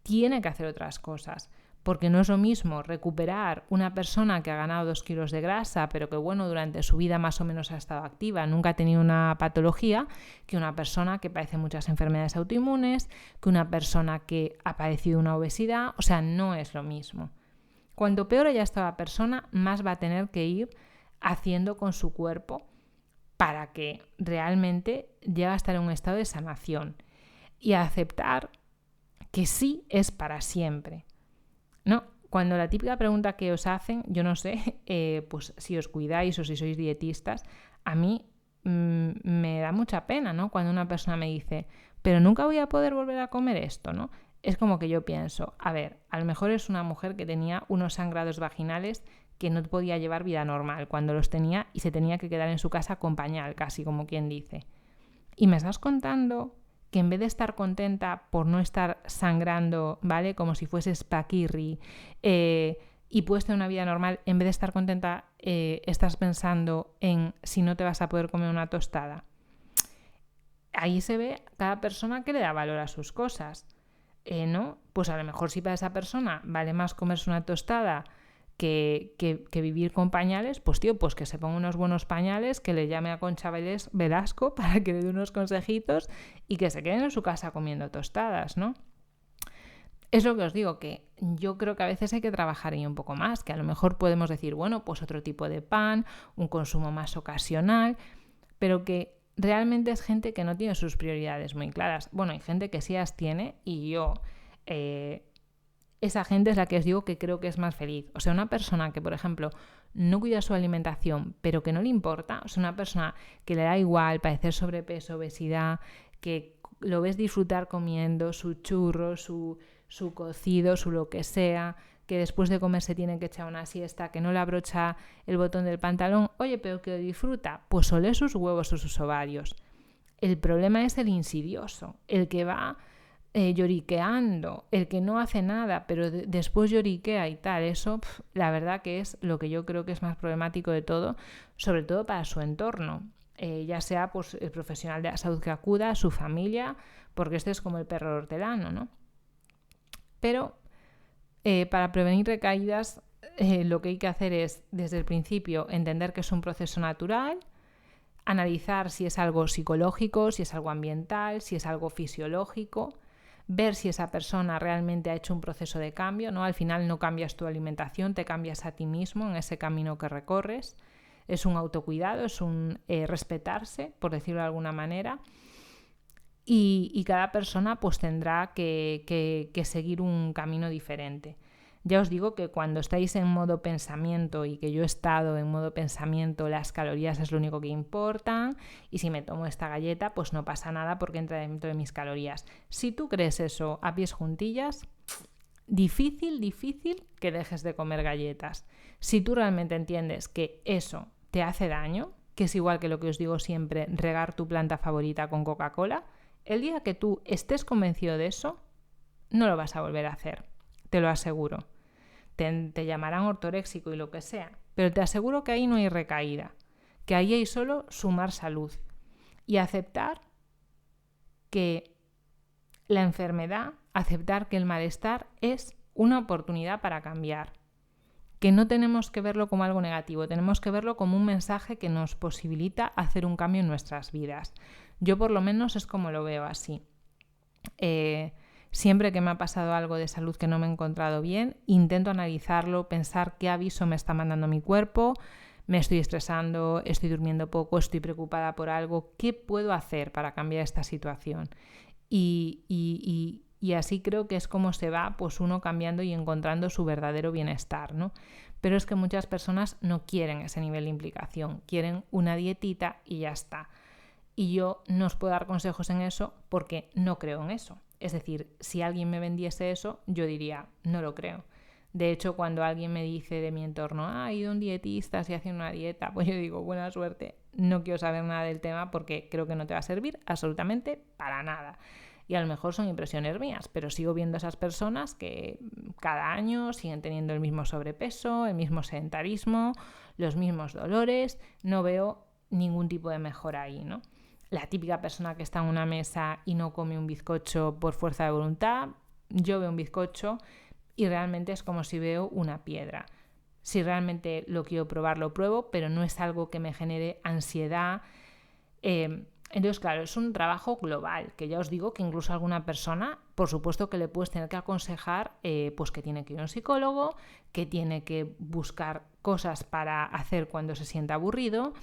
tiene que hacer otras cosas. Porque no es lo mismo recuperar una persona que ha ganado 2 kilos de grasa, pero que bueno, durante su vida más o menos ha estado activa, nunca ha tenido una patología, que una persona que padece muchas enfermedades autoinmunes, que una persona que ha padecido una obesidad. O sea, no es lo mismo. Cuanto peor haya estado la persona, más va a tener que ir haciendo con su cuerpo para que realmente llegue a estar en un estado de sanación y a aceptar que sí es para siempre. No, cuando la típica pregunta que os hacen, yo no sé, pues si os cuidáis o si sois dietistas, a mí me da mucha pena, ¿no? Cuando una persona me dice, pero nunca voy a poder volver a comer esto, ¿no? Es como que yo pienso, a ver, a lo mejor es una mujer que tenía unos sangrados vaginales que no podía llevar vida normal cuando los tenía y se tenía que quedar en su casa con pañal, casi como quien dice. Y me estás contando que en vez de estar contenta por no estar sangrando, ¿vale? Como si fueses paquirri, y puedes tener una vida normal, en vez de estar contenta, estás pensando en si no te vas a poder comer una tostada. Ahí se ve cada persona que le da valor a sus cosas, ¿no? Pues a lo mejor si para esa persona vale más comerse una tostada que vivir con pañales, pues tío, pues que se ponga unos buenos pañales, que le llame a Concha Velasco para que le dé unos consejitos y que se queden en su casa comiendo tostadas, ¿no? Es lo que os digo, que yo creo que a veces hay que trabajar ahí un poco más, que a lo mejor podemos decir, bueno, pues otro tipo de pan, un consumo más ocasional, pero que realmente es gente que no tiene sus prioridades muy claras. Bueno, hay gente que sí las tiene y yo... esa gente es la que os digo que creo que es más feliz. O sea, una persona que, por ejemplo, no cuida su alimentación, pero que no le importa, o sea, una persona que le da igual padecer sobrepeso, obesidad, que lo ves disfrutar comiendo su churro, su cocido, su lo que sea, que después de comer se tiene que echar una siesta, que no le abrocha el botón del pantalón, oye, pero que lo disfruta, pues ole sus huevos o sus ovarios. El problema es el insidioso, el que va... lloriqueando, el que no hace nada, pero después lloriquea y tal. Eso, la verdad que es lo que yo creo que es más problemático de todo, sobre todo para su entorno. Ya sea pues, el profesional de la salud que acuda, su familia, porque este es como el perro hortelano, ¿no? Pero para prevenir recaídas, lo que hay que hacer es, desde el principio, entender que es un proceso natural, analizar si es algo psicológico, si es algo ambiental, si es algo fisiológico, ver si esa persona realmente ha hecho un proceso de cambio, ¿no? Al final no cambias tu alimentación, te cambias a ti mismo en ese camino que recorres. Es un autocuidado, es un respetarse, por decirlo de alguna manera. Y cada persona pues tendrá que seguir un camino diferente. Ya os digo que cuando estáis en modo pensamiento y que yo he estado en modo pensamiento, las calorías es lo único que importan y si me tomo esta galleta pues no pasa nada porque entra dentro de mis calorías. Si tú crees eso a pies juntillas, difícil que dejes de comer galletas. Si tú realmente entiendes que eso te hace daño, que es igual que lo que os digo siempre, regar tu planta favorita con Coca-Cola, el día que tú estés convencido de eso, no lo vas a volver a hacer, te lo aseguro. Te llamarán ortoréxico y lo que sea, pero te aseguro que ahí no hay recaída, que ahí hay solo sumar salud y aceptar que la enfermedad, aceptar que el malestar es una oportunidad para cambiar, que no tenemos que verlo como algo negativo, tenemos que verlo como un mensaje que nos posibilita hacer un cambio en nuestras vidas. Yo por lo menos es como lo veo así. Siempre que me ha pasado algo de salud que no me he encontrado bien, intento analizarlo, pensar qué aviso me está mandando mi cuerpo, me estoy estresando, estoy durmiendo poco, estoy preocupada por algo, ¿qué puedo hacer para cambiar esta situación? Y así creo que es como se va pues uno cambiando y encontrando su verdadero bienestar, ¿no? Pero es que muchas personas no quieren ese nivel de implicación, quieren una dietita y ya está. Y yo no os puedo dar consejos en eso porque no creo en eso. Es decir, si alguien me vendiese eso, yo diría, no lo creo. De hecho, cuando alguien me dice de mi entorno, ha ido un dietista, se hace una dieta, pues yo digo, buena suerte, no quiero saber nada del tema porque creo que no te va a servir absolutamente para nada. Y a lo mejor son impresiones mías, pero sigo viendo a esas personas que cada año siguen teniendo el mismo sobrepeso, el mismo sedentarismo, los mismos dolores, no veo ningún tipo de mejora ahí, ¿no? La típica persona que está en una mesa y no come un bizcocho por fuerza de voluntad, yo veo un bizcocho y realmente es como si veo una piedra. Si realmente lo quiero probar, lo pruebo, pero no es algo que me genere ansiedad. Entonces, claro, es un trabajo global, que ya os digo que incluso a alguna persona, por supuesto que le puedes tener que aconsejar pues que tiene que ir a un psicólogo, que tiene que buscar cosas para hacer cuando se sienta aburrido,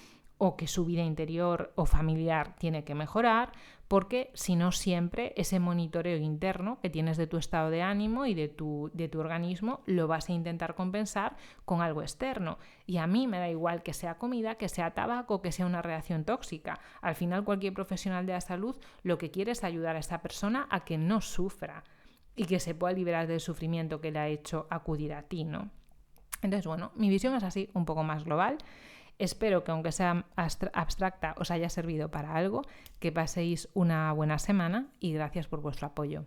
o que su vida interior o familiar tiene que mejorar, porque si no siempre ese monitoreo interno que tienes de tu estado de ánimo y de tu organismo lo vas a intentar compensar con algo externo. Y a mí me da igual que sea comida, que sea tabaco, que sea una reacción tóxica. Al final cualquier profesional de la salud lo que quiere es ayudar a esa persona a que no sufra y que se pueda liberar del sufrimiento que le ha hecho acudir a ti, ¿no? Entonces, bueno, mi visión es así, un poco más global. Espero que aunque sea abstracta os haya servido para algo, que paséis una buena semana y gracias por vuestro apoyo.